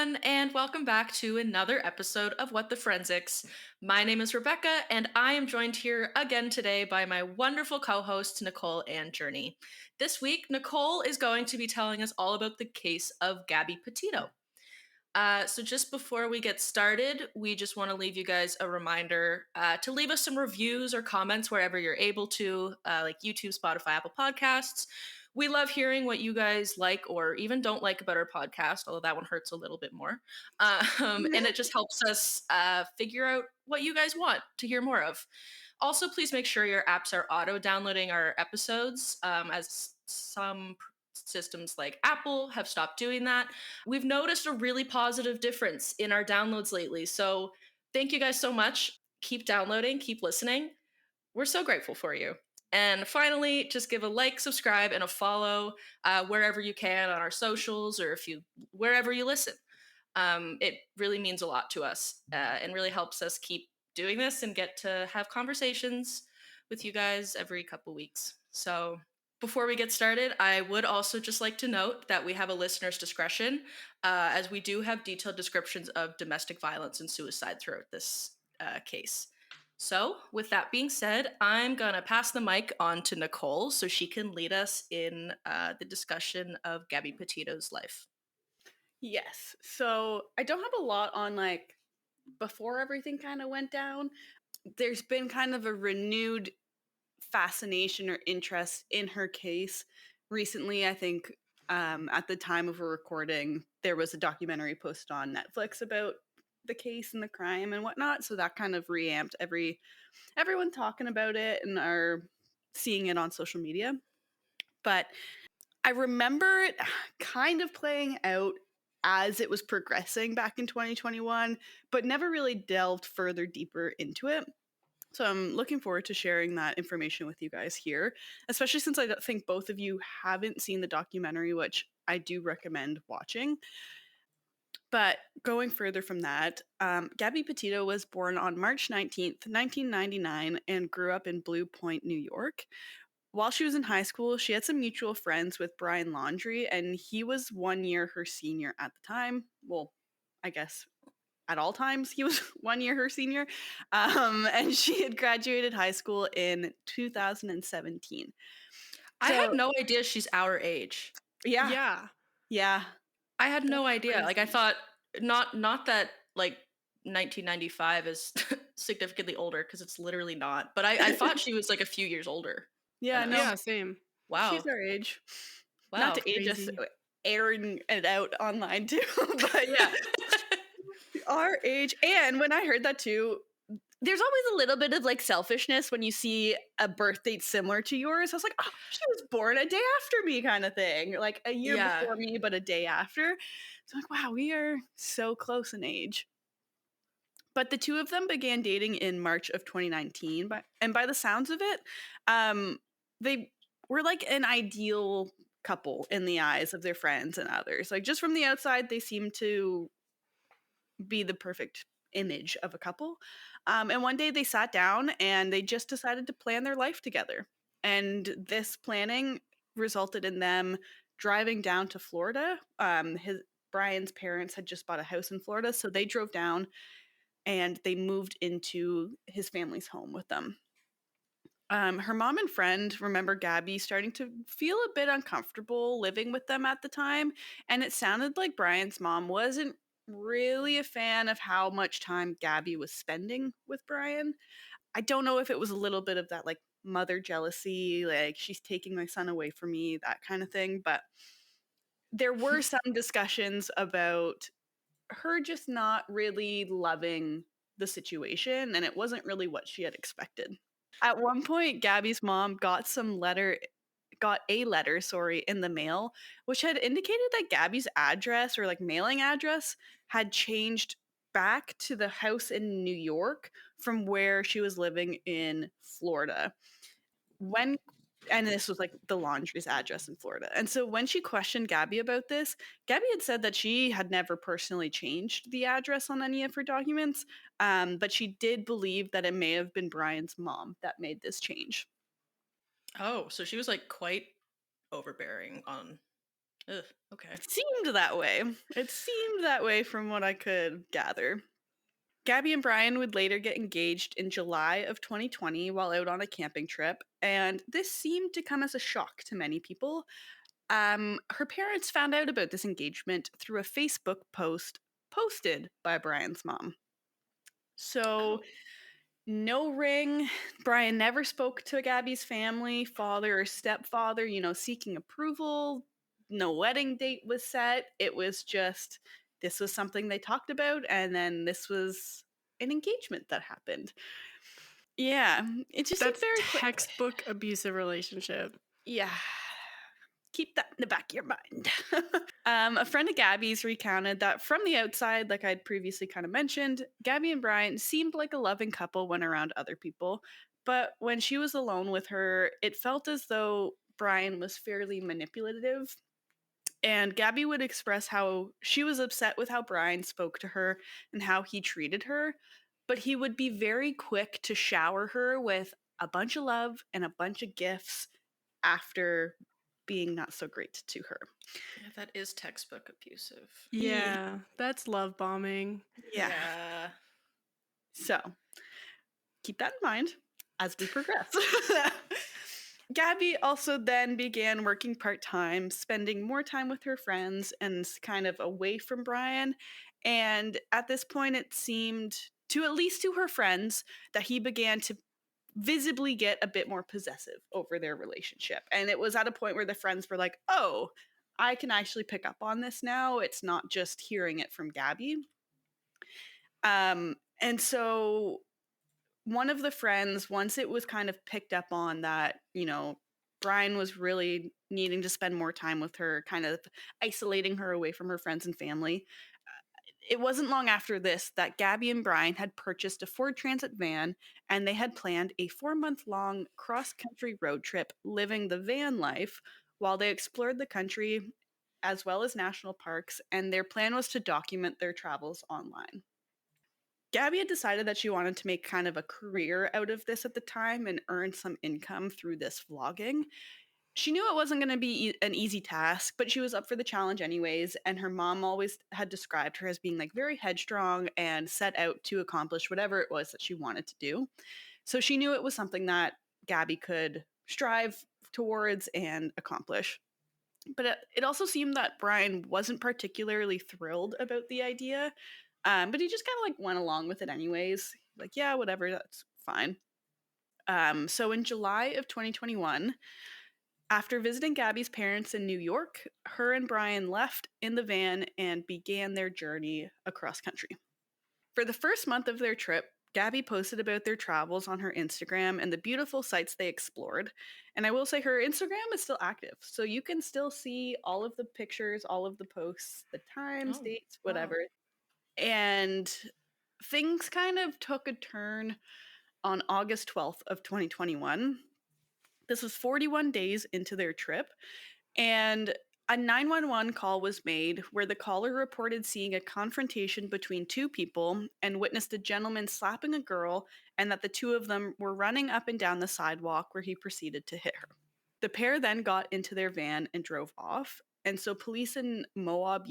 everyone, and welcome back to another episode of What the Forensics. My name is Rebecca, and I am joined here again today by my wonderful co hosts, Nicole and Journey. This week, Nicole is going to be telling us all about the case of Gabby Petito. So, just before we get started, we just want to leave you guys a reminder to leave us some reviews or comments wherever you're able to, like YouTube, Spotify, Apple Podcasts. We love hearing what you guys like or even don't like about our podcast, although that one hurts a little bit more. And it just helps us figure out what you guys want to hear more of. Also, please make sure your apps are auto downloading our episodes, as some systems like Apple have stopped doing that. We've noticed a really positive difference in our downloads lately. So, thank you guys so much. Keep downloading, keep listening. We're so grateful for you. And finally, just give a like, subscribe, and a follow wherever you can on our socials or if you wherever you listen. It really means a lot to us and really helps us keep doing this and get to have conversations with you guys every couple weeks. So before we get started, I would also just like to note that we have a listener's discretion, as we do have detailed descriptions of domestic violence and suicide throughout this case. So, with that being said, I'm going to pass the mic on to Nicole so she can lead us in the discussion of Gabby Petito's life. Yes. So I don't have a lot on before everything kind of went down. There's been kind of a renewed fascination or interest in her case recently. I think at the time of her recording, there was a documentary posted on Netflix about the case and the crime and whatnot. So that kind of reamped everyone talking about it and are seeing it on social media. But I remember it kind of playing out as it was progressing back in 2021, but never really delved further deeper into it. So I'm looking forward to sharing that information with you guys here, especially since I think both of you haven't seen the documentary, which I do recommend watching. But going further from that, Gabby Petito was born on March 19th, 1999, and grew up in Blue Point, New York. While she was in high school, she had some mutual friends with Brian Laundrie, and he was 1 year her senior at the time. Well, I guess at all times he was 1 year her senior. And she had graduated high school in 2017. I had no idea she's our age. Yeah. I had no idea. Crazy. Like I thought not that like 1995 is significantly older because it's literally not. But I thought she was like a few years older. Yeah, than no. us. Yeah, same. Wow. She's our age. Wow. Not to age us, Crazy. airing it out online too. But yeah, our age. And when I heard that too, there's always a little bit of like selfishness when you see a birth date similar to yours. I was like, oh, she was born a day after me, kind of thing. Like a year Yeah. before me, but a day after. So I'm like, wow, we are so close in age. But the two of them began dating in March of 2019. And by the sounds of it, they were like an ideal couple in the eyes of their friends and others. Like just from the outside, they seemed to be the perfect image of a couple. And one day they sat down and they just decided to plan their life together. And this planning resulted in them driving down to Florida. Brian's parents had just bought a house in Florida, so they drove down and they moved into his family's home with them. Her mom and friend remember Gabby starting to feel a bit uncomfortable living with them at the time, and it sounded like Brian's mom wasn't really a fan of how much time Gabby was spending with Brian. I don't know if it was a little bit of that like mother jealousy, like she's taking my son away from me, that kind of thing, but there were some discussions about her just not really loving the situation, and it wasn't really what she had expected. At one point, Gabby's mom got a letter, in the mail, which had indicated that Gabby's address or like mailing address had changed back to the house in New York from where she was living in Florida. And this was like the Laundrie's address in Florida. And so when she questioned Gabby about this, Gabby had said that she had never personally changed the address on any of her documents, but she did believe that it may have been Brian's mom that made this change. Oh, so she was like quite overbearing on Ugh, okay. It seemed that way. It seemed that way from what I could gather. Gabby and Brian would later get engaged in July of 2020 while out on a camping trip, and this seemed to come as a shock to many people. Her parents found out about this engagement through a Facebook post posted by Brian's mom. So, Oh, no ring. Brian never spoke to Gabby's family, father or stepfather, seeking approval. No wedding date was set. It was just this was something they talked about, and then this was an engagement that happened. Yeah, it just seemed That's very quick. textbook abusive relationship. Yeah, keep that in the back of your mind. A friend of Gabby's recounted that from the outside, like I'd previously kind of mentioned, Gabby and Brian seemed like a loving couple when around other people. But when she was alone with her, it felt as though Brian was fairly manipulative. And Gabby would express how she was upset with how Brian spoke to her and how he treated her. But he would be very quick to shower her with a bunch of love and a bunch of gifts after being not so great to her. yeah, that is textbook abusive. Yeah. Yeah, that's love bombing. Yeah. Yeah. So keep that in mind as we progress. Gabby also then began working part time, spending more time with her friends and kind of away from Brian. And at this point, it seemed to at least to her friends that he began to visibly get a bit more possessive over their relationship. And it was at a point where the friends were like, oh, I can actually pick up on this now. It's not just hearing it from Gabby. And so one of the friends, once it was kind of picked up on that, Brian was really needing to spend more time with her, kind of isolating her away from her friends and family. It wasn't long after this that Gabby and Brian had purchased a Ford Transit van and they had planned a 4-month long cross country road trip living the van life while they explored the country as well as national parks. And their plan was to document their travels online. Gabby had decided that she wanted to make kind of a career out of this at the time and earn some income through this vlogging. She knew it wasn't going to be an easy task, but she was up for the challenge anyways. And her mom always had described her as being like very headstrong and set out to accomplish whatever it was that she wanted to do. So she knew it was something that Gabby could strive towards and accomplish. But it also seemed that Brian wasn't particularly thrilled about the idea, but he just kind of like went along with it anyways. Like, yeah, whatever, that's fine. So in July of 2021, after visiting Gabby's parents in New York, her and Brian left in the van and began their journey across country. For the first month of their trip, Gabby posted about their travels on her Instagram and the beautiful sites they explored. And I will say her Instagram is still active. So you can still see all of the pictures, all of the posts, the times, Oh, dates, wow. whatever. And things kind of took a turn on August 12th of 2021. This was 41 days into their trip, and a 911 call was made where the caller reported seeing a confrontation between two people and witnessed a gentleman slapping a girl, and that the two of them were running up and down the sidewalk where he proceeded to hit her. The pair then got into their van and drove off. And so police in Moab,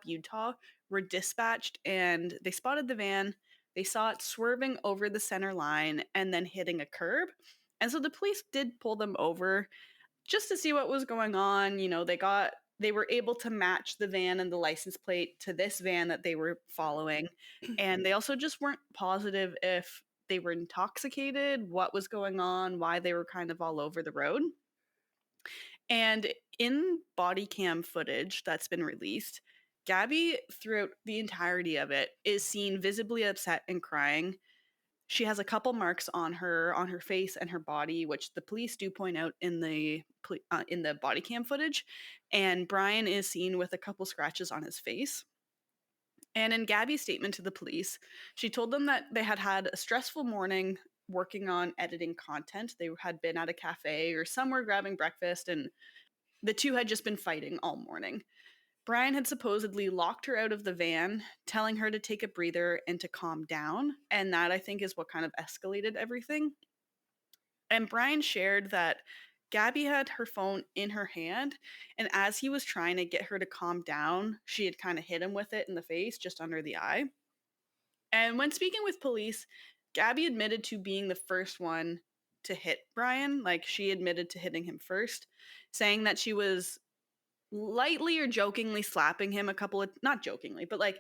Utah were dispatched and they spotted the van. They saw it swerving over the center line and then hitting a curb. And so the police did pull them over just to see what was going on. They were able to match the van and the license plate to this van that they were following. And they also just weren't positive if they were intoxicated, what was going on, why they were kind of all over the road. And in body cam footage that's been released, Gabby, throughout the entirety of it, is seen visibly upset and crying. She has a couple marks on her face and her body, which the police do point out in the body cam footage. And Brian is seen with a couple scratches on his face. And in Gabby's statement to the police, she told them that they had had a stressful morning working on editing content. They had been at a cafe or somewhere grabbing breakfast, and the two had just been fighting all morning. Brian had supposedly locked her out of the van, telling her to take a breather and to calm down. And that, I think, is what kind of escalated everything. And Brian shared that Gabby had her phone in her hand, and as he was trying to get her to calm down, she had kind of hit him with it in the face, just under the eye. And when speaking with police, Gabby admitted to being the first one to hit Brian. Like, she admitted to hitting him first, saying that she was lightly or jokingly slapping him a couple of, not jokingly, but like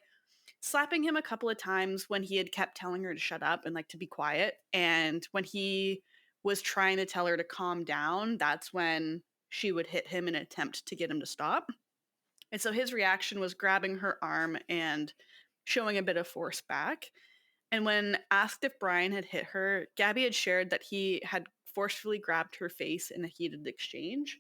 slapping him a couple of times when he had kept telling her to shut up and like to be quiet. And when he was trying to tell her to calm down, that's when she would hit him in an attempt to get him to stop. And so his reaction was grabbing her arm and showing a bit of force back. And when asked if Brian had hit her, Gabby had shared that he had forcefully grabbed her face in a heated exchange.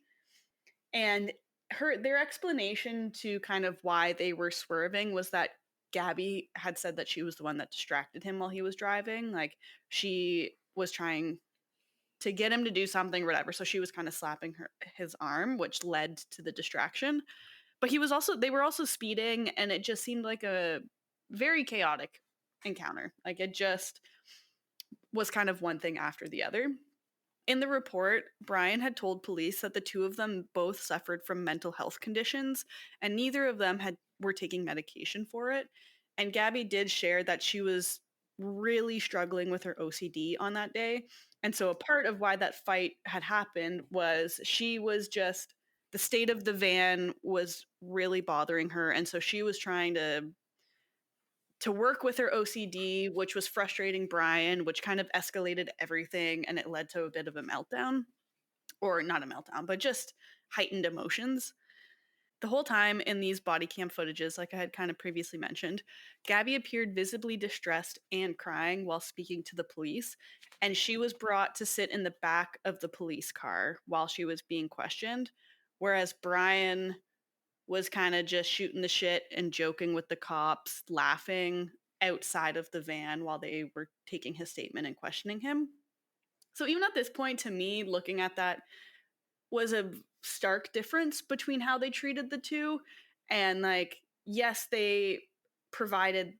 And their explanation to kind of why they were swerving was that Gabby had said that she was the one that distracted him while he was driving. Like, she was trying to get him to do something or whatever. So she was kind of slapping his arm, which led to the distraction. But they were also speeding, and it just seemed like a very chaotic encounter. Like, it just was kind of one thing after the other. In the report, Brian had told police that the two of them both suffered from mental health conditions, and neither of them were taking medication for it. And Gabby did share that she was really struggling with her OCD on that day. And so a part of why that fight had happened was the state of the van was really bothering her, and so she was trying to work with her OCD, which was frustrating Brian, which kind of escalated everything, and it led to a bit of a meltdown. Or not a meltdown, but just heightened emotions. The whole time in these body cam footages, like I had kind of previously mentioned, Gabby appeared visibly distressed and crying while speaking to the police, and she was brought to sit in the back of the police car while she was being questioned, whereas Brian was kind of just shooting the shit and joking with the cops, laughing outside of the van while they were taking his statement and questioning him. So even at this point, to me, looking at that was a stark difference between how they treated the two. And like, yes, they provided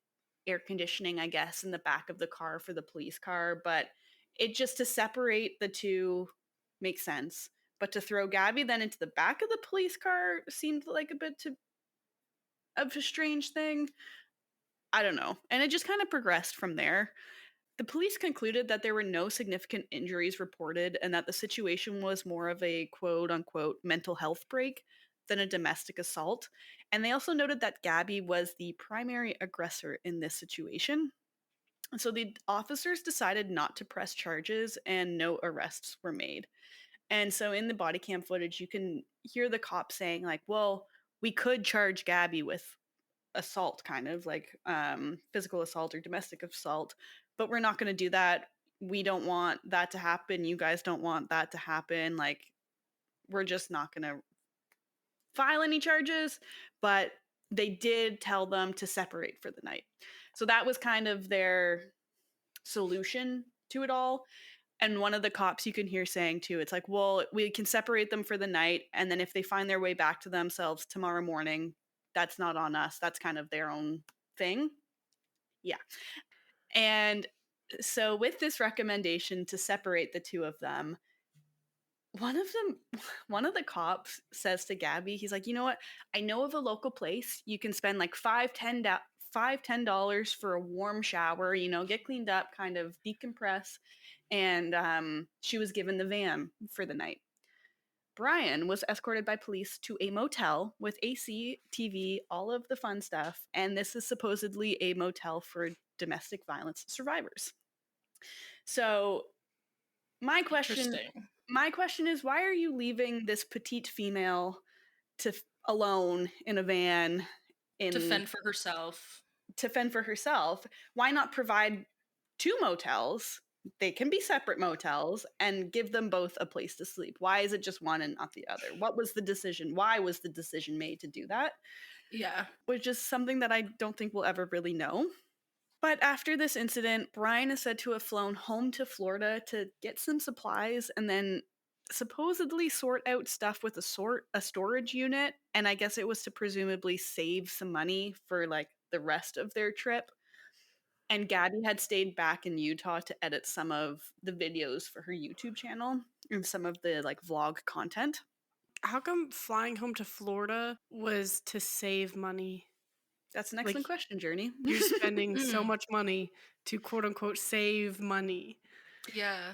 air conditioning, I guess, in the back of the car for the police car, but it just to separate the two makes sense. But to throw Gabby then into the back of the police car seemed like a bit of a strange thing. I don't know. And it just kind of progressed from there. The police concluded that there were no significant injuries reported and that the situation was more of a quote unquote mental health break than a domestic assault. And they also noted that Gabby was the primary aggressor in this situation. So the officers decided not to press charges and no arrests were made. And so in the body cam footage, you can hear the cop saying, like, well, we could charge Gabby with assault, kind of like physical assault or domestic assault, but we're not going to do that. We don't want that to happen. You guys don't want that to happen. Like, we're just not going to file any charges, but they did tell them to separate for the night. So that was kind of their solution to it all. And one of the cops you can hear saying too, it's like, well, we can separate them for the night, and then if they find their way back to themselves tomorrow morning, that's not on us. That's kind of their own thing. Yeah. And so with this recommendation to separate the two of them, one of the cops says to Gabby, he's like, you know what? I know of a local place you can spend like $5-10 for a warm shower, get cleaned up, kind of decompress. And she was given the van for the night. Brian was escorted by police to a motel with AC, TV, all of the fun stuff, and this is supposedly a motel for domestic violence survivors. So my question Interesting. my question is, why are you leaving this petite female alone in a van To in fend for herself. to fend for herself? Why not provide two motels? They can be separate motels and give them both a place to sleep. Why is it just one and not the other? What was the decision? Why was the decision made to do that? Yeah. Which is something that I don't think we'll ever really know. But after this incident, Brian is said to have flown home to Florida to get some supplies and then supposedly sort out stuff with a storage unit. And I guess it was to presumably save some money for like the rest of their trip. And Gabby had stayed back in Utah to edit some of the videos for her YouTube channel. in some of the like vlog content. How come flying home to Florida was to save money? That's an Like, excellent question, Journey. you're spending so Mm, much money to quote unquote save money. yeah.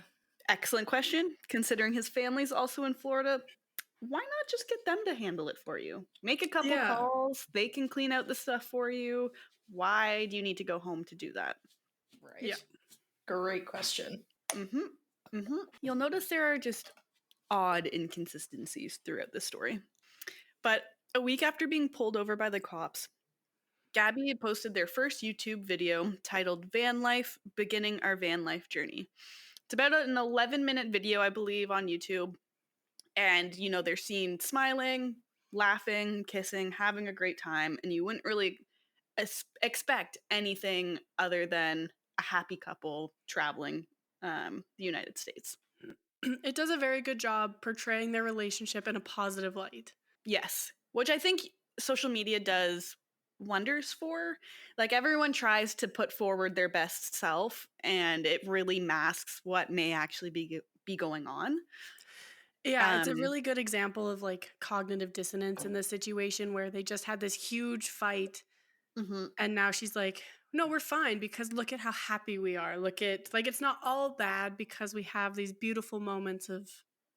Excellent question. Considering his family's also in Florida, why not just get them to handle it for you? Make a couple Yeah. calls, they can clean out the stuff for you. Why do you need to go home to do that? Right. Yeah. Great question. Mm-hmm. Mm-hmm. You'll notice there are just odd inconsistencies throughout the story. But a week after being pulled over by the cops, Gabby had posted their first YouTube video titled Van Life Beginning Our Van Life Journey. It's about an 11-minute video, I believe, on YouTube. And, they're seen smiling, laughing, kissing, having a great time. And you wouldn't really expect anything other than a happy couple traveling the United States. It does a very good job portraying their relationship in a positive light. Yes, which I think social media does wonders for. Like everyone tries to put forward their best self and it really masks what may actually be going on. Yeah, it's a Um really good example of like cognitive dissonance in this situation where they just had this huge fight mhm. and now she's like, "No, we're fine because look at how happy we are. Look at like it's not all bad because we have these beautiful moments of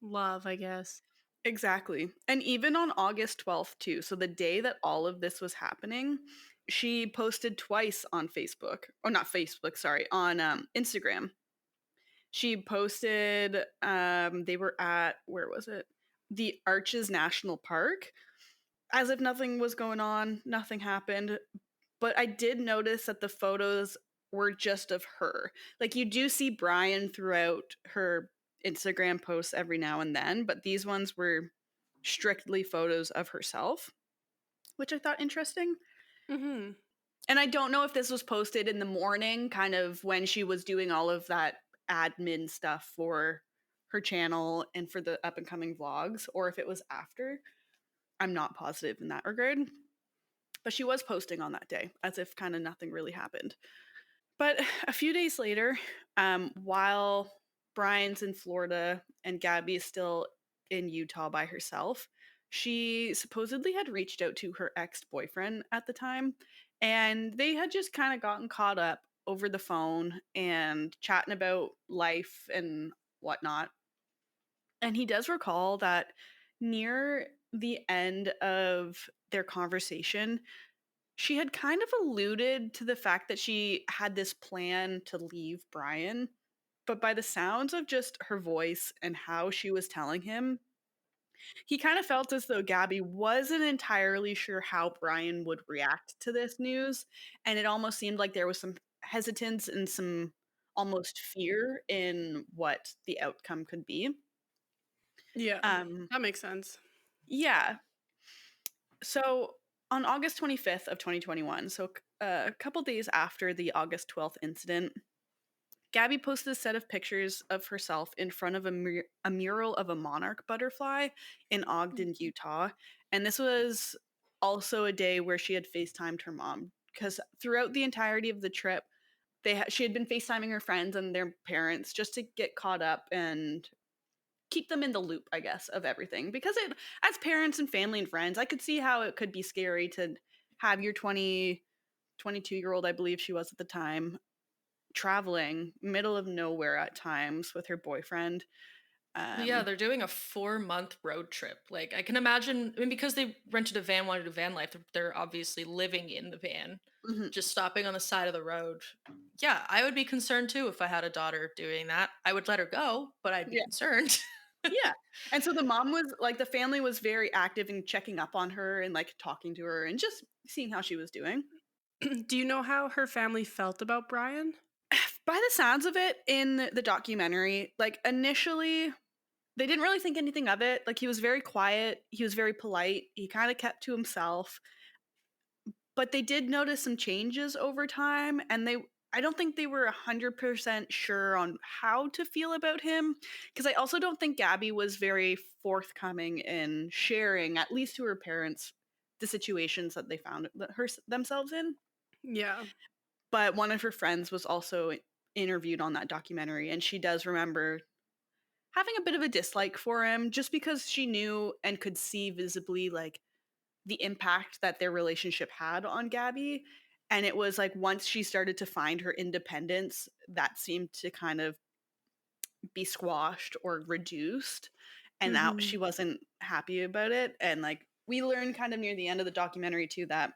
love, I guess." Exactly. And even on August 12th too, so the day that all of this was happening, she posted twice on Facebook, or not Facebook, sorry, on Instagram. She posted they were at, where was it? The Arches National Park, as if nothing was going on, nothing happened. But I did notice that the photos were just of her. Like you do see Brian throughout her Instagram posts every now and then, but these ones were strictly photos of herself, which I thought interesting. Mhm. And I don't know if this was posted in the morning, kind of when she was doing all of that admin stuff for her channel and for the up and coming vlogs, or if it was after. I'm not positive in that regard. But she was posting on that day as if kind of nothing really happened. But a few days later, while Brian's in Florida and Gabby is still in Utah by herself, she supposedly had reached out to her ex boyfriend at the time. And they had just kind of gotten caught up over the phone and chatting about life and whatnot. And he does recall that near the end of their conversation, she had kind of alluded to the fact that she had this plan to leave Brian, but by the sounds of just her voice and how she was telling him, he kind of felt as though Gabby wasn't entirely sure how Brian would react to this news, and it almost seemed like there was some hesitance and some almost fear in what the outcome could be. Yeah. Um, That makes sense. yeah. So on August 25th of 2021, so a couple days after the August 12th incident, Gabby posted a set of pictures of herself in front of a mural of a monarch butterfly in Ogden, Utah. And this was also a day where she had FaceTimed her mom because throughout the entirety of the trip, she had been FaceTiming her friends and their parents just to get caught up and keep them in the loop, I guess, of everything. Because as parents and family and friends, I could see how it could be scary to have your 22-year-old, I believe she was at the time, traveling middle of nowhere at times with her boyfriend. Yeah, Um, they're doing a 4-month road trip. Like, I can imagine, I mean, because they rented a van, wanted a van life, they're obviously living in the van, mhm, just stopping on the side of the road. Yeah, I would be concerned too if I had a daughter doing that. I would let her go, but I'd be yeah, concerned. yeah. And so the mom was like, the family was very active in checking up on her and like talking to her and just seeing how she was doing. Do you know how her family felt about Brian? By the sounds of it in the documentary, like initially they didn't really think anything of it. Like he was very quiet, he was very polite, he kind of kept to himself. But they did notice some changes over time, and I don't think they were 100% sure on how to feel about him because I also don't think Gabby was very forthcoming in sharing, at least to her parents, the situations that they found themselves in. Yeah. But one of her friends was also interviewed on that documentary, and she does remember having a bit of a dislike for him just because she knew and could see visibly like the impact that their relationship had on Gabby. And it was like once she started to find her independence, that seemed to kind of be squashed or reduced. And now Mhm. she wasn't happy about it. And like we learned kind of near the end of the documentary too that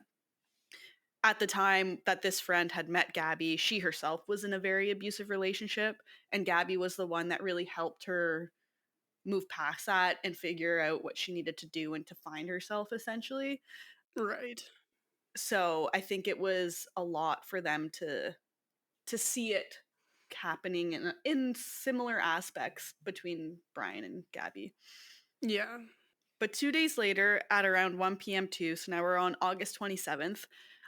at the time that this friend had met Gabby, she herself was in a very abusive relationship. And Gabby was the one that really helped her move past that and figure out what she needed to do and to find herself essentially. Right. So I think it was a lot for them to see it happening in similar aspects between Brian and Gabby. Yeah. But 2 days later, at around 1 p.m. too, so now we're on August 27th,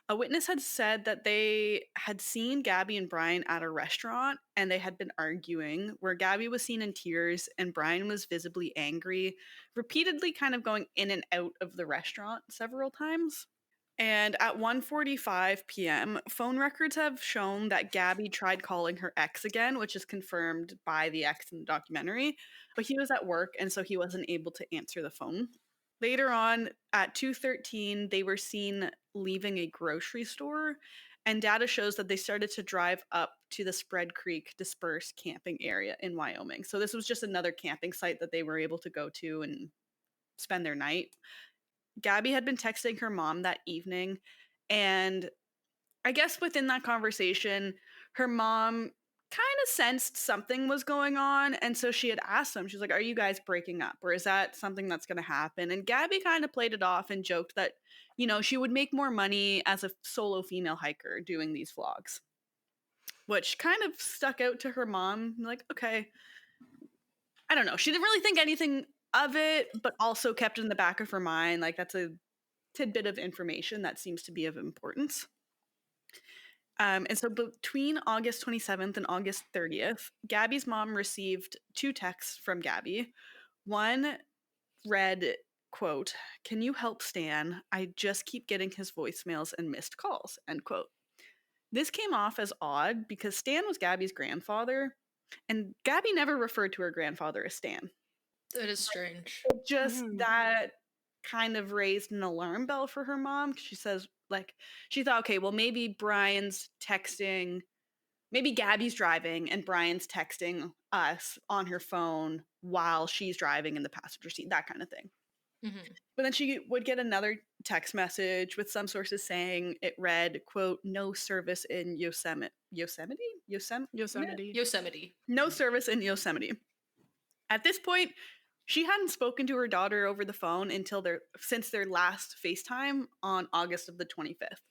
a witness had said that they had seen Gabby and Brian at a restaurant and they had been arguing, where Gabby was seen in tears and Brian was visibly angry, repeatedly kind of going in and out of the restaurant several times. And at 1:45 p.m., phone records have shown that Gabby tried calling her ex again, which is confirmed by the ex in the documentary, but he was at work and so he wasn't able to answer the phone. Later on at 2:13, they were seen leaving a grocery store, and data shows that they started to drive up to the Spread Creek dispersed camping area in Wyoming. So this was just another camping site that they were able to go to and spend their night. Gabby had been texting her mom that evening, and I guess within that conversation, her mom kind of sensed something was going on. And so she had asked them, she's like, "Are you guys breaking up? Or is that something that's going to happen?" And Gabby kind of played it off and joked that, she would make more money as a solo female hiker doing these vlogs, which kind of stuck out to her mom. Like, okay, I don't know. She didn't really think anything of it, but also kept it in the back of her mind. Like, that's a tidbit of information that seems to be of importance. And so between August 27th and August 30th, Gabby's mom received two texts from Gabby. One read, quote, "Can you help Stan? I just keep getting his voicemails and missed calls," end quote. This came off as odd because Stan was Gabby's grandfather, and Gabby never referred to her grandfather as Stan. That is strange. Just Mhm. that kind of raised an alarm bell for her mom. She says, like, she thought, okay, well, maybe Brian's texting, maybe Gabby's driving and Brian's texting us on her phone while she's driving in the passenger seat, that kind of thing. Hmm. But then she would get another text message with some sources saying it read, quote, "No service in Yosemite. Yosemite. No service in Yosemite." At this point, she hadn't spoken to her daughter over the phone since their last FaceTime on August of the 25th.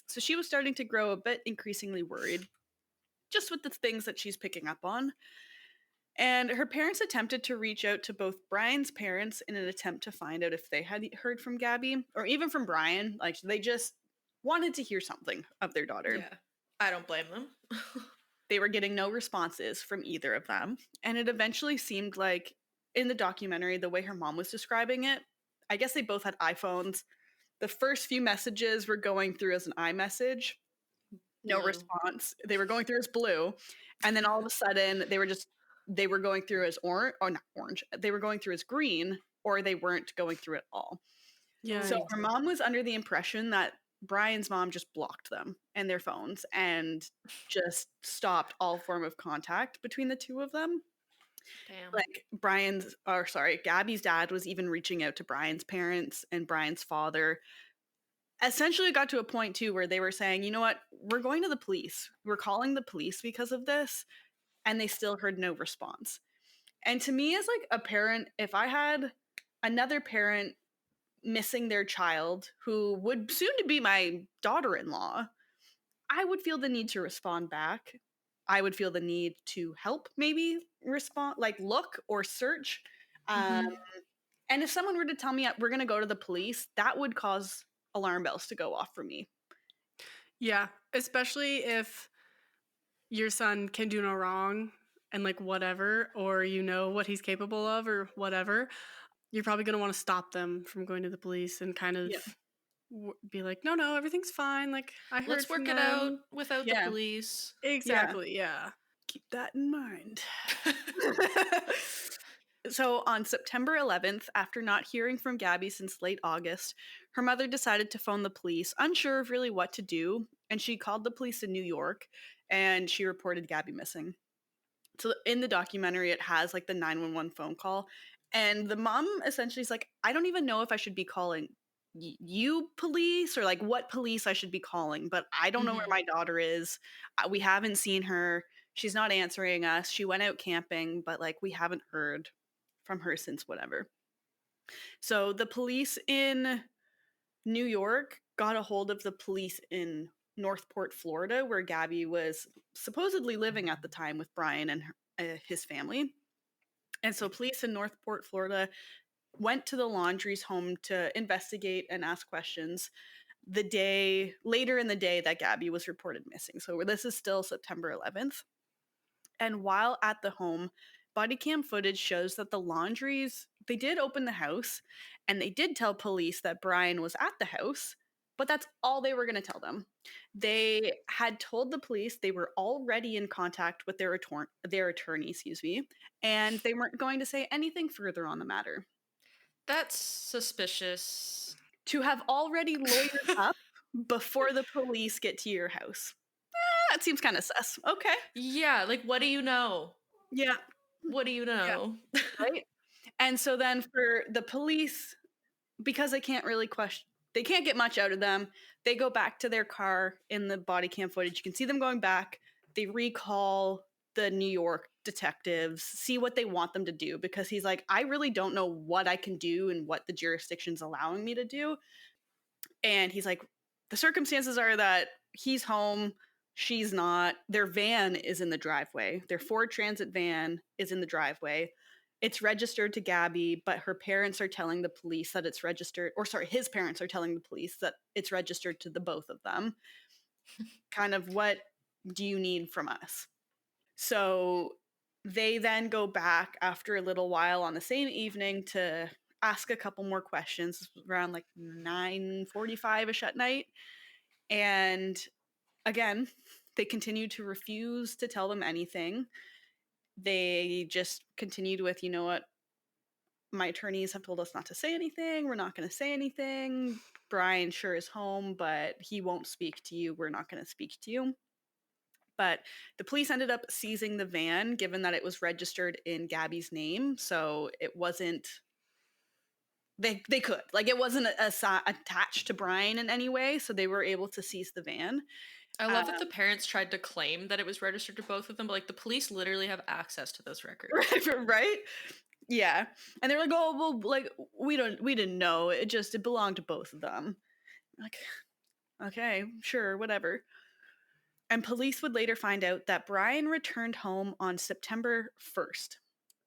So she was starting to grow a bit increasingly worried, just with the things that she's picking up on. And her parents attempted to reach out to both Brian's parents in an attempt to find out if they had heard from Gabby or even from Brian. Like they just wanted to hear something of their daughter. Yeah. I don't blame them. They were getting no responses from either of them. And it eventually seemed like in the documentary, the way her mom was describing it, I guess they both had iPhones. The first few messages were going through as an iMessage, no Blue. response. They were going through as blue. And then all of a sudden they were going through as orange, or not orange. They were going through as green, or they weren't going through at all. So Yikes. her mom was under the impression that Brian's mom just blocked them and their phones and just stopped all form of contact between the two of them. Damn. Like Gabby's dad was even reaching out to Brian's parents and Brian's father. Essentially, it got to a point too where they were saying, "You know what? We're going to the police. We're calling the police because of this," and they still heard no response. And to me, as like a parent, if I had another parent missing their child who would soon to be my daughter-in-law, I would feel the need to respond back. I would feel the need to help maybe respond, like look or search. Um, Mhm. and if someone were to tell me we're going to go to the police, that would cause alarm bells to go off for me. Yeah, especially if your son can do no wrong and like whatever, or you know what he's capable of or whatever, you're probably going to want to stop them from going to the police and kind of Yeah. be like, no, no, everything's fine. Like I heard Let's from work it out them. without the Yeah. police. Yeah. Exactly. Yeah. Keep that in mind. So on September 11th, after not hearing from Gabby since late August, her mother decided to phone the police, unsure of really what to do, and she called the police in New York and she reported Gabby missing. So in the documentary, it has like the 911 phone call, and the mom essentially is like, I don't even know if I should be calling you police or like what police I should be calling, but I don't know where Mhm. my daughter is. We haven't seen her. She's not answering us. She went out camping, but like we haven't heard from her since whatever. So the police in New York got a hold of the police in Northport, Florida, where Gabby was supposedly living at the time with Brian and his family. And so police in Northport, Florida went to the Laundrie's home to investigate and ask questions the day later in the day that Gabby was reported missing. So this is still September 11th. And while at the home, body cam footage shows that the Laundries, they did open the house and they did tell police that Brian was at the house, but that's all they were going to tell them. They had told the police they were already in contact with their attorney, excuse me, and they weren't going to say anything further on the matter. That's suspicious. To have already lawyered up before the police get to your house. That seems kind of sus. Okay. Yeah, like what do you know? Yeah. What do you Yeah. know? Right. And so then for the police, because they can't really they can't get much out of them, they go back to their car in the body cam footage. You can see them going back. They recall the New York detectives, see what they want them to do, because he's like, I really don't know what I can do and what the jurisdiction's allowing me to do. And he's like, the circumstances are that he's home, she's not. Their van is in the driveway. Their Ford Transit van is in the driveway. It's registered to Gabby, but her parents are telling the police that it's registered, or sorry, his parents are telling the police that it's registered to the both of them. Kind of, what do you need from us? So they then go back after a little while on the same evening to ask a couple more questions around like 9:45ish at night. And again, they continue to refuse to tell them anything. They just continued with, you know what, my attorneys have told us not to say anything. We're not going to say anything. Brian sure is home, but he won't speak to you. We're not going to speak to you. But the police ended up seizing the van, given that it was registered in Gabby's name. So it wasn't, they could, like, it wasn't attached to Brian in any way. So they were able to seize the van. I love that the parents tried to claim that it was registered to both of them, but like the police literally have access to those records. Right? Yeah. And they're like, oh, well, like, we didn't know. It belonged to both of them. Like, okay, sure, whatever. And police would later find out that Brian returned home on September 1st,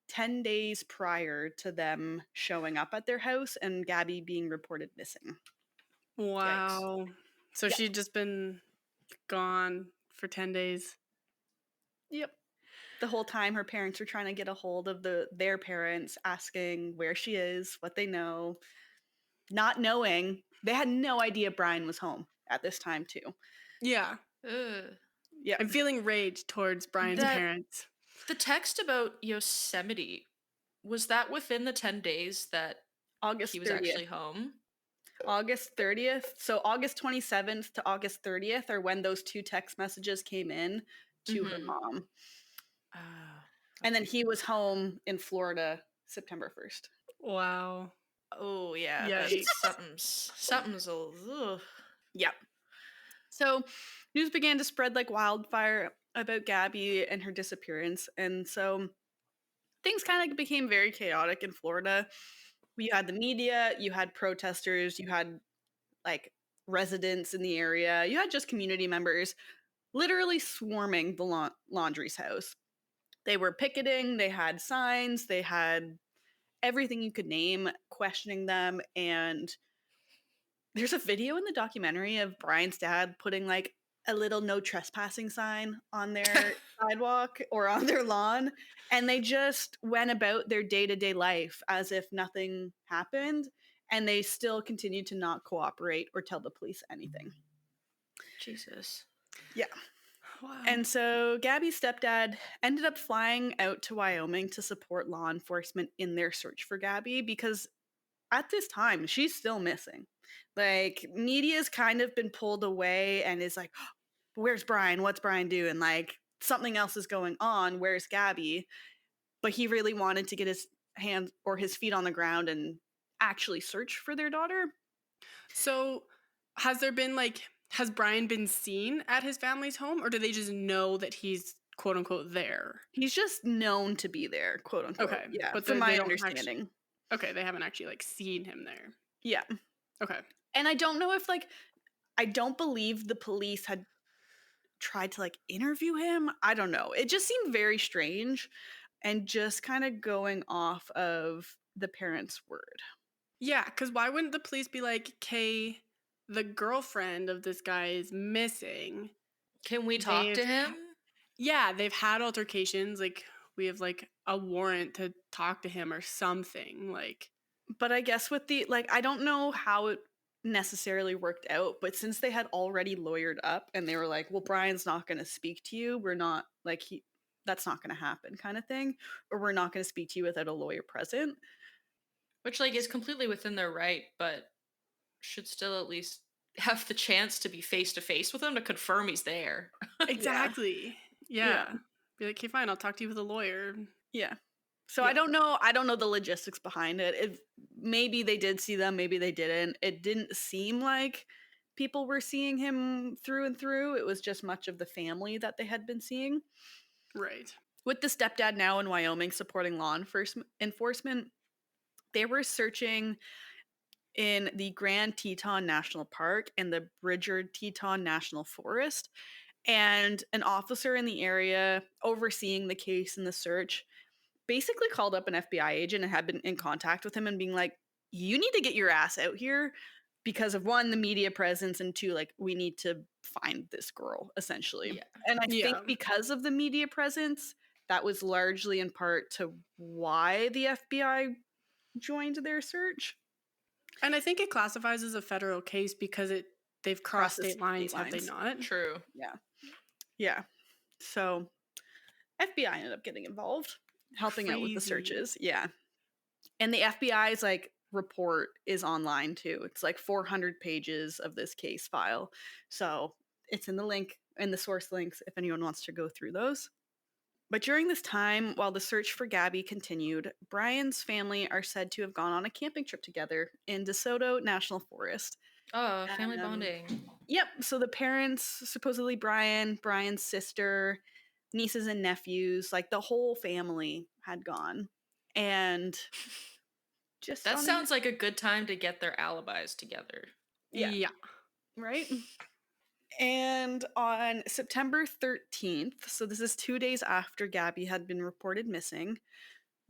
10 days prior to them showing up at their house and Gabby being reported missing. Wow. So Yeah. she'd just been gone for 10 days. Yep. The whole time her parents were trying to get a hold of their parents, asking where she is, what they know, not knowing. They had no idea Brian was home at this time too. Yeah. Ugh. Yeah. I'm feeling rage towards Brian's That- parents. The text about Yosemite, was that within the 10 days that August he was 30th. actually home? August 30th. So August 27th to August 30th are when those two text messages came in to her Mhm. mom. Ah, And then he was home in Florida September 1st. Wow. oh yeah, Yikes. something's a ugh. Yep. So news began to spread like wildfire about Gabby and her disappearance. And so things kind of became very chaotic in Florida. You had the media, you had protesters, you had like residents in the area, you had just community members literally swarming the Laundrie's house. They were picketing, they had signs, they had everything you could name, questioning them. And there's a video in the documentary of Brian's dad putting like a little no trespassing sign on their sidewalk or on their lawn. And they just went about their day-to-day life as if nothing happened. And they still continued to not cooperate or tell the police anything. Jesus. Yeah. Wow. And so Gabby's stepdad ended up flying out to Wyoming to support law enforcement in their search for Gabby because at this time she's still missing. Like, media's kind of been pulled away and is like, where's Brian? What's Brian doing? Like, something else is going on. Where's Gabby? But he really wanted to get his hands or his feet on the ground and actually search for their daughter. So, has Brian been seen at his family's home, or do they just know that he's quote unquote there? He's just known to be there, quote unquote. Okay, Yeah, but from they my don't understanding. Okay, they haven't actually seen him there. Yeah. Okay. And I don't know if I don't believe the police had tried to interview him. I don't know. It just seemed very strange and just kind of going off of the parents' word. Yeah, because why wouldn't the police be like, "Kay, the girlfriend of this guy is missing. Can we talk to him? Yeah, they've had altercations. We have a warrant to talk to him or something. But I guess with the I don't know how it necessarily worked out, but since they had already lawyered up and they were like, well, Brian's not going to speak to you, we're not that's not going to happen kind of thing, or we're not going to speak to you without a lawyer present. Which is completely within their right, but should still at least have the chance to be face to face with him to confirm he's there. Exactly. Yeah. Be like, "Okay, fine, I'll talk to you with a lawyer." Yeah. So Yeah. I don't know the logistics behind it. Maybe they did see them, maybe they didn't. It didn't seem like people were seeing him through and through. It was just much of the family that they had been seeing. Right. With the stepdad now in Wyoming supporting law enforcement, they were searching in the Grand Teton National Park and the Bridger Teton National Forest. And an officer in the area overseeing the case and the search basically called up an FBI agent and had been in contact with him and being like, you need to get your ass out here because of one, the media presence, and two, we need to find this girl, essentially. Yeah. And I think because of the media presence, that was largely in part to why the FBI joined their search. And I think it classifies as a federal case because they've crossed state lines, have they not? True. Yeah. Yeah. So FBI ended up getting involved, helping out with the searches. Yeah. And the FBI's report is online too. It's 400 pages of this case file. So it's in the source links if anyone wants to go through those. But during this time, while the search for Gabby continued, Brian's family are said to have gone on a camping trip together in DeSoto National Forest. Oh, family bonding. Yep. So the parents, supposedly Brian's sister, nieces and nephews, the whole family had gone. And just that sounds like a good time to get their alibis together. Yeah. Right? And on September 13th, so this is 2 days after Gabby had been reported missing,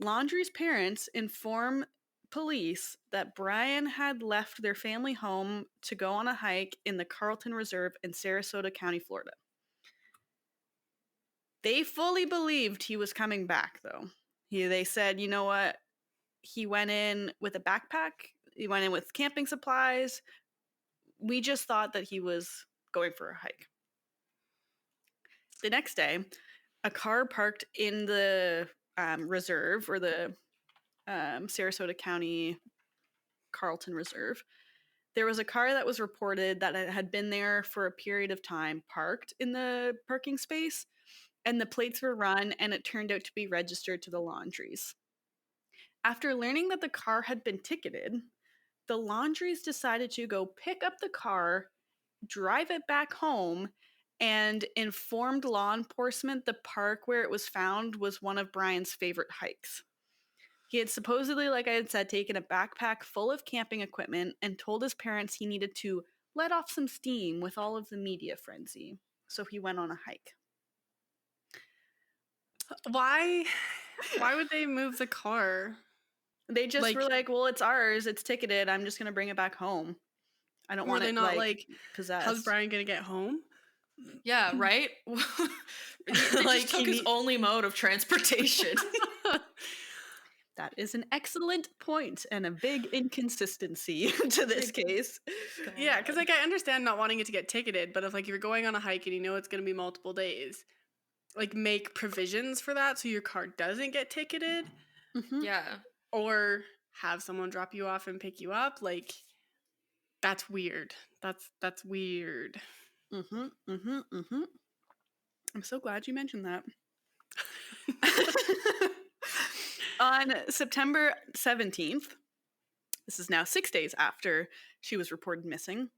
Laundrie's parents inform police that Brian had left their family home to go on a hike in the Carlton Reserve in Sarasota County, Florida. They fully believed he was coming back, though. They said, you know what? He went in with a backpack. He went in with camping supplies. We just thought that he was going for a hike. The next day, a car parked in the reserve, or the Sarasota County Carlton Reserve. There was a car that was reported that it had been there for a period of time, parked in the parking space, and the plates were run, and it turned out to be registered to the Laundries. After learning that the car had been ticketed, the Laundries decided to go pick up the car, drive it back home, and informed law enforcement the park where it was found was one of Brian's favorite hikes. He had supposedly, like I had said, taken a backpack full of camping equipment and told his parents he needed to let off some steam with all of the media frenzy. So he went on a hike. Why would they move the car? They just were like, well, it's ours. It's ticketed. I'm just going to bring it back home. I don't want it possessed. How's Brian going to get home? Yeah, right? They just took his only mode of transportation. That is an excellent point and a big inconsistency to this case. Yeah, because like I understand not wanting it to get ticketed, but if like you're going on a hike and you know it's going to be multiple days, like make provisions for that so your car doesn't get ticketed, Mhm. Yeah. or have someone drop you off and pick you up. Like that's weird. That's weird. Mhm. Mhm. Mhm. I'm so glad you mentioned that. On September 17th, this is now 6 days after she was reported missing,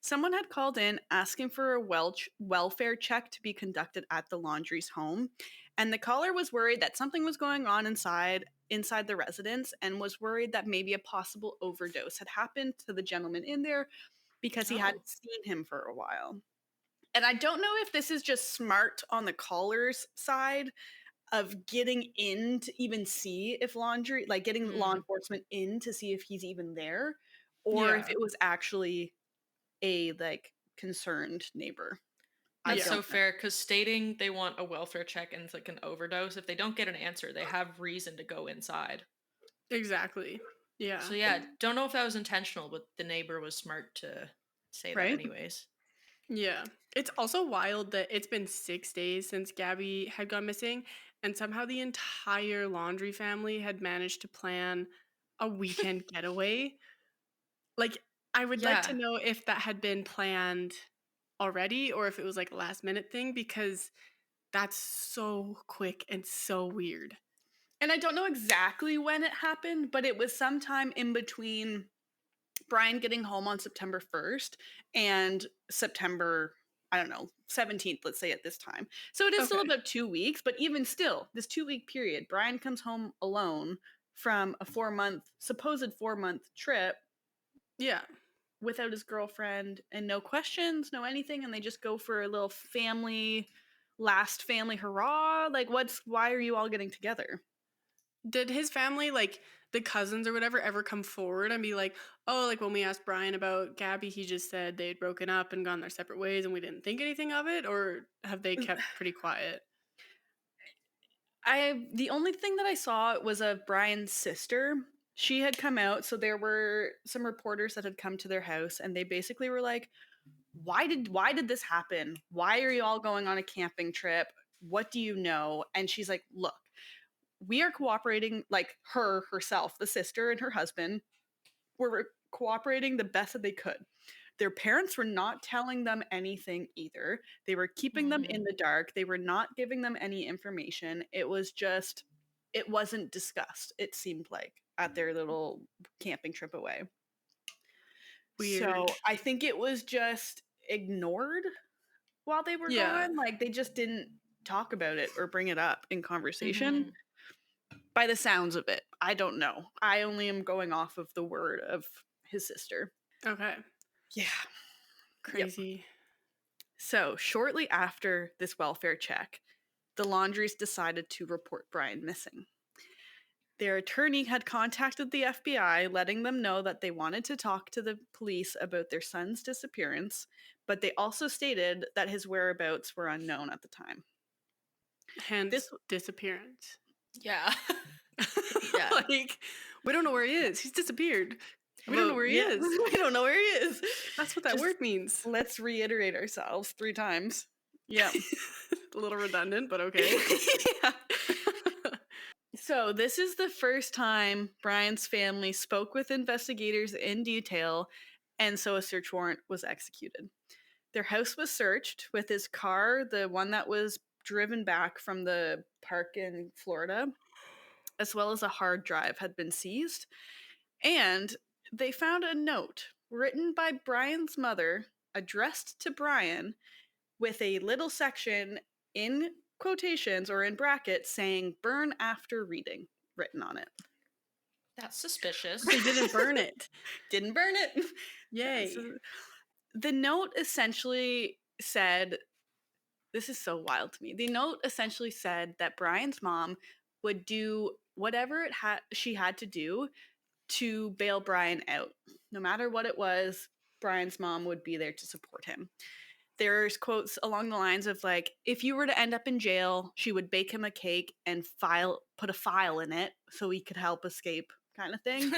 someone had called in asking for a welfare check to be conducted at the laundry's home, and the caller was worried that something was going on inside the residence and was worried that maybe a possible overdose had happened to the gentleman in there because he Oh. hadn't seen him for a while. And I don't know if this is just smart on the caller's side of getting in to even see if getting law enforcement in to see if he's even there, or if Yeah. it was actually a concerned neighbor. I That's Yeah. so don't know. fair because stating they want a welfare check and it's like an overdose, if they don't get an answer, they have reason to go inside. Exactly. Yeah. So yeah, don't know if that was intentional, but the neighbor was smart to say that Right? anyways. Yeah. It's also wild that it's been 6 days since Gabby had gone missing, and somehow the entire Laundry family had managed to plan a weekend getaway. Like, I would like to Yeah. know if that had been planned already or if it was like a last minute thing because that's so quick and so weird. And I don't know exactly when it happened, but it was sometime in between Brian getting home on September 1st and September, I don't know, 17th, let's say at this time. So it is still Okay. about 2 weeks, but even still, this 2 week period, Brian comes home alone from a supposed 4 month trip Yeah. without his girlfriend and no questions, no anything. And they just go for a little last family hurrah. Like, why are you all getting together? Did his family, like the cousins or whatever, ever come forward and be like, oh, like when we asked Brian about Gabby, he just said they'd broken up and gone their separate ways and we didn't think anything of it? Or have they kept pretty quiet? The only thing that I saw was of Brian's sister. She had come out, so there were some reporters that had come to their house, and they basically were like, why did this happen? Why are you all going on a camping trip? What do you know?" And she's like, "Look, we are cooperating, like herself, the sister and her husband were cooperating the best that they could. Their parents were not telling them anything either. They were keeping them in the dark. They were not giving them any information. It wasn't discussed, it seemed like, at their little camping trip away. Weird. So I think it was just ignored while they were Yeah. gone. Like, they just didn't talk about it or bring it up in conversation. Mhm. By the sounds of it, I don't know. I only am going off of the word of his sister. Okay. Yeah. Yep. Crazy. So, shortly after this welfare check, the Laundries decided to report Brian missing. Their attorney had contacted the FBI, letting them know that they wanted to talk to the police about their son's disappearance, but they also stated that his whereabouts were unknown at the time. Hence This, disappearance. Yeah. Yeah. Like, we don't know where he is. He's disappeared. We don't know where he yeah, is. we don't know where he is. That's what that Just word means. let's reiterate ourselves 3 times. Yeah. A little redundant, but okay. Yeah. So, this is the first time Brian's family spoke with investigators in detail, and so a search warrant was executed. Their house was searched with his car, the one that was driven back from the park in Florida, as well as a hard drive had been seized. And they found a note written by Brian's mother, addressed to Brian, with a little section in quotations or in brackets saying "burn after reading" written on it. That's suspicious. They didn't burn it. Didn't burn it. Yay. So the note essentially said, this is so wild to me. The note essentially said that Brian's mom would do whatever she had to do to bail Brian out. No matter what it was, Brian's mom would be there to support him. There's quotes along the lines of like, if you were to end up in jail, she would bake him a cake and put a file in it so he could help escape, kind of thing.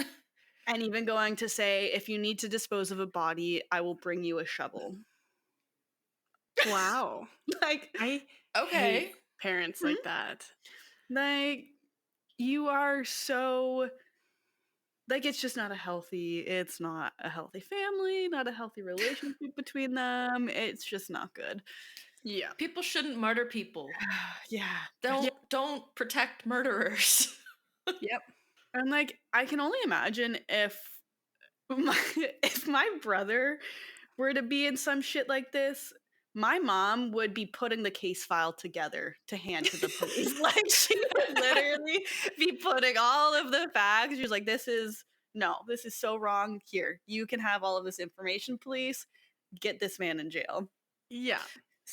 And even going to say, if you need to dispose of a body, I will bring you a shovel. Wow. Like, I hate Okay. parents Mhm. like that. like you are so like it's not a healthy family, not a healthy relationship between them. It's just not good. Yeah. People shouldn't murder people. Yeah. Don't protect murderers. Yep. And like I can only imagine if my, if my brother were to be in some shit like this, my mom would be putting the case file together to hand to the police. Like she would literally be putting all of the facts. She's like, this is so wrong. Here, you can have all of this information, police. Get this man in jail. Yeah.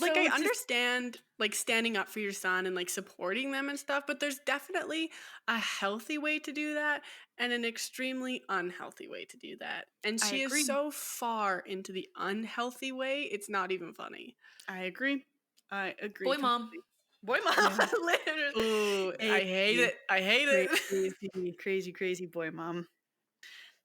Like, I So to understand, like, standing up for your son and, like, supporting them and stuff, but there's definitely a healthy way to do that and an extremely unhealthy way to do that. And I she is agree. so far into the unhealthy way, it's not even funny. I agree. I agree Boy mom. completely. Boy, mom, Yeah. literally. Ooh, I hate Crazy, it. I hate it. crazy boy mom.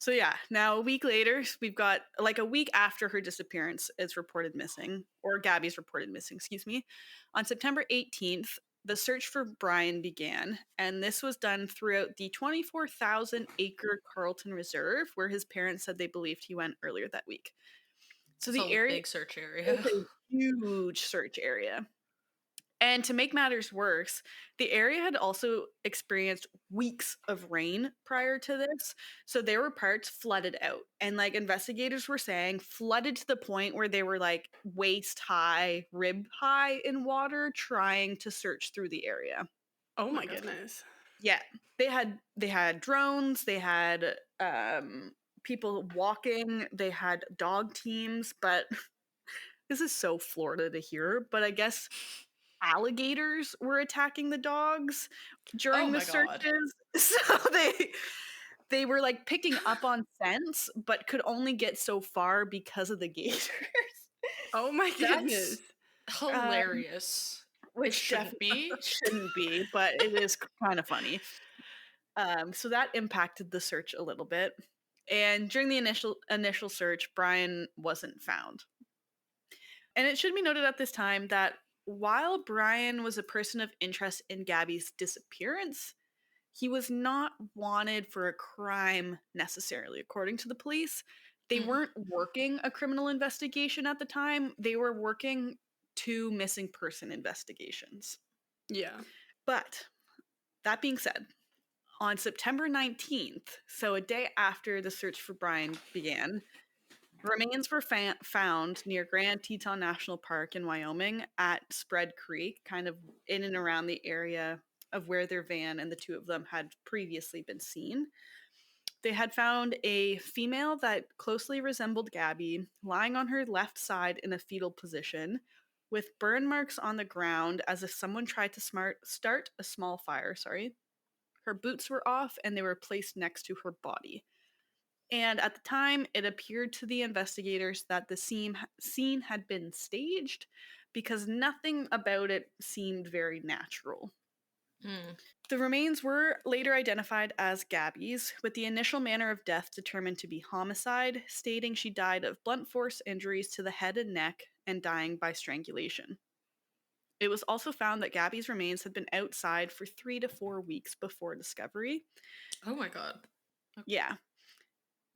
So yeah, now a week later, we've got like a week after her disappearance is reported missing, or Gabby's reported missing, excuse me. On September 18th, the search for Brian began, and this was done throughout the 24,000 acre Carlton Reserve, where his parents said they believed he went earlier that week. So It's the a area big search is area. a huge search area. And to make matters worse, the area had also experienced weeks of rain prior to this. So there were parts flooded out. And like investigators were saying, flooded to the point where they were like waist high, rib high in water trying to search through the area. Oh My my God. goodness. Yeah. They had drones, they had people walking, they had dog teams, but this is so Florida to hear, but I guess alligators were attacking the dogs Oh during the my God. searches. So they were like picking up on scents, but could only get so far because of the gators. Oh my goodness. That's um, hilarious. It which shouldn't definitely be. shouldn't be, but it is kind of funny. So that impacted the search a little bit. And during the initial search, Brian wasn't found. And it should be noted at this time that while Brian was a person of interest in Gabby's disappearance, he was not wanted for a crime necessarily, according to the police. They Mm. weren't working a criminal investigation at the time, they were working two missing person investigations. Yeah. But that being said, on September 19th, so a day after the search for Brian began, remains were found near Grand Teton National Park in Wyoming at Spread Creek, kind of in and around the area of where their van and the two of them had previously been seen. They had found a female that closely resembled Gabby, lying on her left side in a fetal position, with burn marks on the ground as if someone tried to start a small fire. Sorry. Her boots were off and they were placed next to her body. And at the time, it appeared to the investigators that the scene had been staged because nothing about it seemed very natural. Mm. The remains were later identified as Gabby's, with the initial manner of death determined to be homicide, stating she died of blunt force injuries to the head and neck and dying by strangulation. It was also found that Gabby's remains had been outside for 3 to 4 weeks before discovery. Oh my God. Yeah,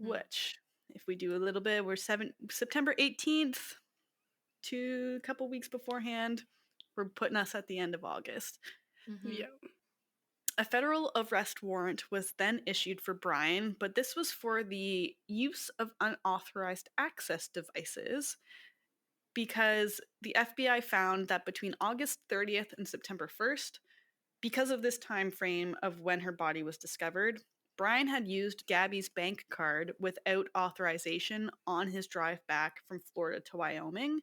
which, if we do a little bit, we're September 18th, a couple weeks beforehand. We're putting us at the end of August. Mm-hmm. Yeah. A federal arrest warrant was then issued for Brian, but this was for the use of unauthorized access devices because the FBI found that between August 30th and September 1st, because of this time frame of when her body was discovered, Brian had used Gabby's bank card without authorization on his drive back from Florida to Wyoming,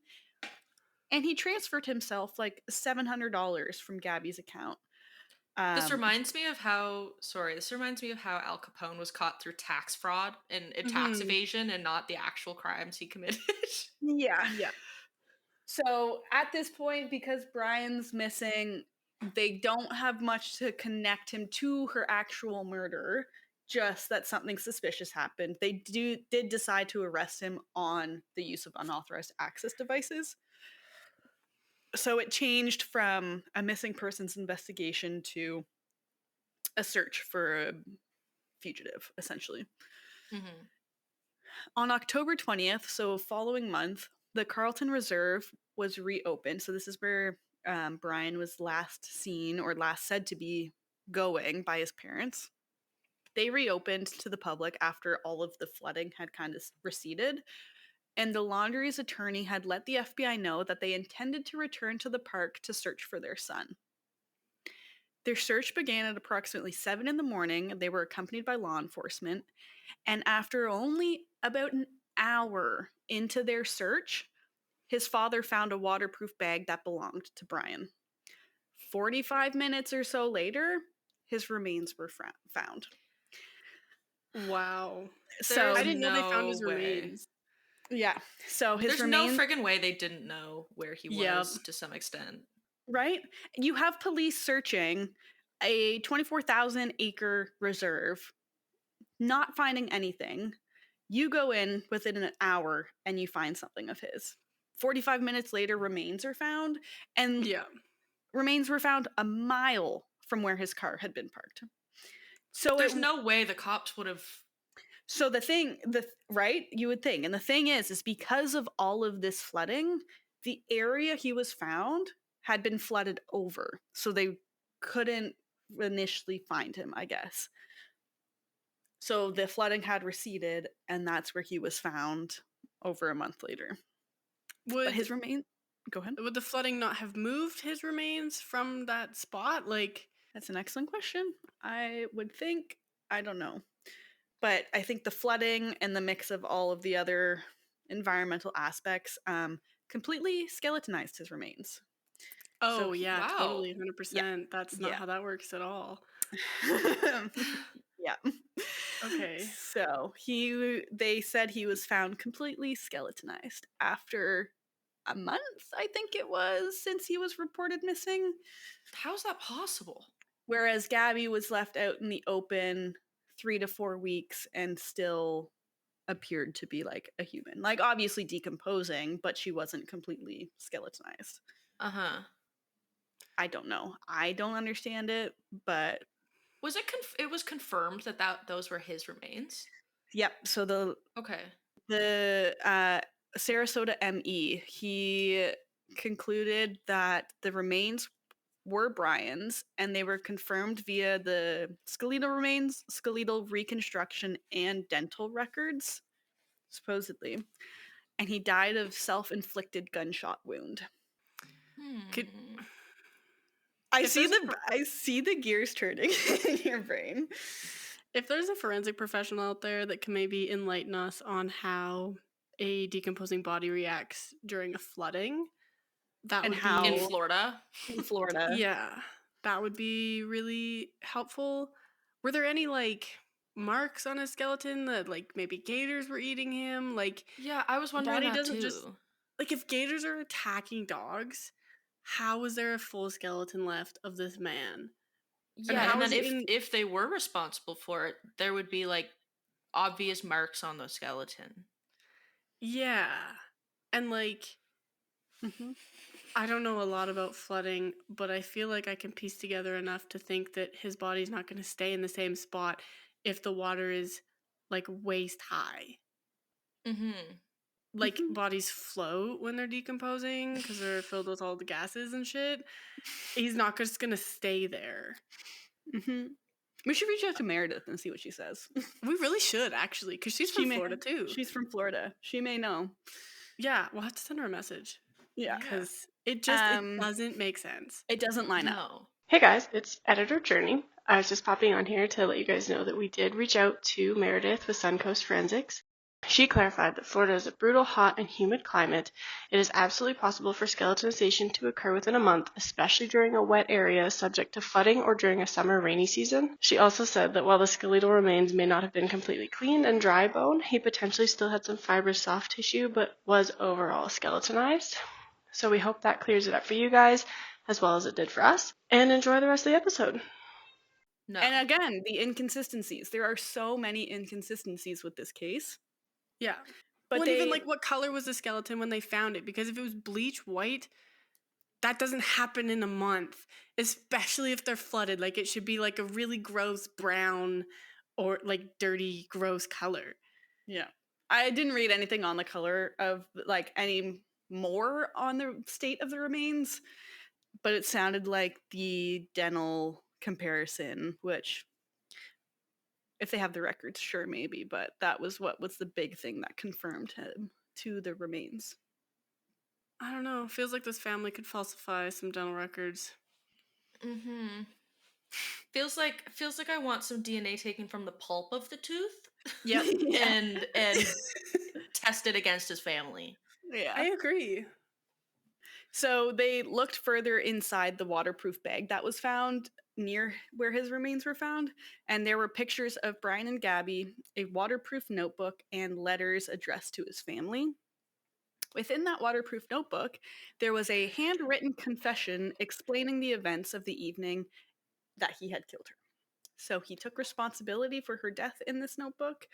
and he transferred himself like $700 from Gabby's account. This reminds me of how, sorry, this reminds me of how Al Capone was caught through tax fraud and tax Mhm. evasion and not the actual crimes he committed. Yeah. Yeah. So at this point, because Brian's missing, they don't have much to connect him to her actual murder, just that something suspicious happened. They did decide to arrest him on the use of unauthorized access devices. So it changed from a missing persons investigation to a search for a fugitive, essentially. Mm-hmm. On October 20th, so following month, the Carlton Reserve was reopened. So this is where Brian was last seen or last said to be going by his parents. They reopened to the public after all of the flooding had kind of receded. And the laundry's attorney had let the FBI know that they intended to return to the park to search for their son. Their search began at approximately 7 in the morning. They were accompanied by law enforcement. And after only about an hour into their search, his father found a waterproof bag that belonged to Brian. 45 minutes or so later, his remains were found. Wow. So I didn't know they found no his way. remains. yeah, so his There's remains. no friggin' way they didn't know where he Yep. was to some extent. Right? You have police searching a 24,000 acre reserve, not finding anything. You go in within an hour and you find something of his. 45 minutes later, remains are found, and Yeah. remains were found a mile from where his car had been parked. So There's no way the cops would have. So right, you would think, and the thing is because of all of this flooding, the area he was found had been flooded over, so they couldn't initially find him, I guess. So the flooding had receded, and that's where he was found over a month later. But his remains. Go ahead. Would the flooding not have moved his remains from that spot? Like, That's an excellent question. I would think. I don't know. But I think the flooding and the mix of all of the other environmental aspects completely skeletonized his remains. oh, he- yeah, wow. totally, 100%. That's not Yeah. how that works at all. Yeah. Okay. So they said he was found completely skeletonized after a month, I think it was, since he was reported missing. How's that possible? Whereas Gabby was left out in the open 3 to 4 weeks and still appeared to be like a human. Like obviously decomposing, but she wasn't completely skeletonized. Uh-huh. I don't know. I don't understand it, but Was it it was confirmed that those were his remains? yep. So the Okay. Sarasota ME, he concluded that the remains were Brian's, and they were confirmed via the skeletal remains, skeletal reconstruction, and dental records, supposedly. And he died of self-inflicted gunshot wound. Could, I If see there's a I see the gears turning in your brain. if there's a forensic professional out there that can maybe enlighten us on how a decomposing body reacts during a flooding, that And would how In be Florida? in Florida. yeah, that would be really helpful. Were there any like marks on his skeleton that like maybe gators were eating him? Like Yeah, I was wondering body that doesn't too. just like if gators are attacking dogs, how is there a full skeleton left of this man? And Yeah, how and is then it in if they were responsible for it, there would be like obvious marks on the skeleton. yeah. And like Mm-hmm. I don't know a lot about flooding, but I feel like I can piece together enough to think that his body's not going to stay in the same spot if the water is like waist high. Mm-hmm. Like Mm-hmm. bodies float when they're decomposing because they're filled with all the gases and shit. He's not just going to stay there. Mm-hmm. We should reach out to Meredith and see what she says. We really should actually because she's from Florida too. She's from Florida. She may know. Yeah, we'll have to send her a message Yeah. because it just it doesn't make sense. It doesn't line up. No. Hey guys, it's Editor Journey. I was just popping on here to let you guys know that we did reach out to Meredith with Suncoast Forensics. She clarified that Florida is a brutal, hot, and humid climate. It is absolutely possible for skeletonization to occur within a month, especially during a wet area subject to flooding or during a summer rainy season. She also said that while the skeletal remains may not have been completely cleaned and dry bone, he potentially still had some fibrous soft tissue but was overall skeletonized. So we hope that clears it up for you guys as well as it did for us. And enjoy the rest of the episode. No. And again, the inconsistencies. There are so many inconsistencies with this case. Yeah. But Well, even like what color was the skeleton when they found it? Because if it was bleach white, that doesn't happen in a month, especially if they're flooded. Like it should be like a really gross brown or like dirty, gross color. Yeah. I didn't read anything on the color of like any more on the state of the remains, but it sounded like the dental comparison, which if they have the records, sure, maybe, but that was what was the big thing that confirmed him to the remains. I don't know. Feels like this family could falsify some dental records. Mm-hmm. Feels like I want some DNA taken from the pulp of the tooth. Yep. and tested against his family. Yeah. I agree. So they looked further inside the waterproof bag that was found near where his remains were found, and there were pictures of Brian and Gabby, a waterproof notebook, and letters addressed to his family. Within that waterproof notebook, there was a handwritten confession explaining the events of the evening that he had killed her. So he took responsibility for her death in this notebook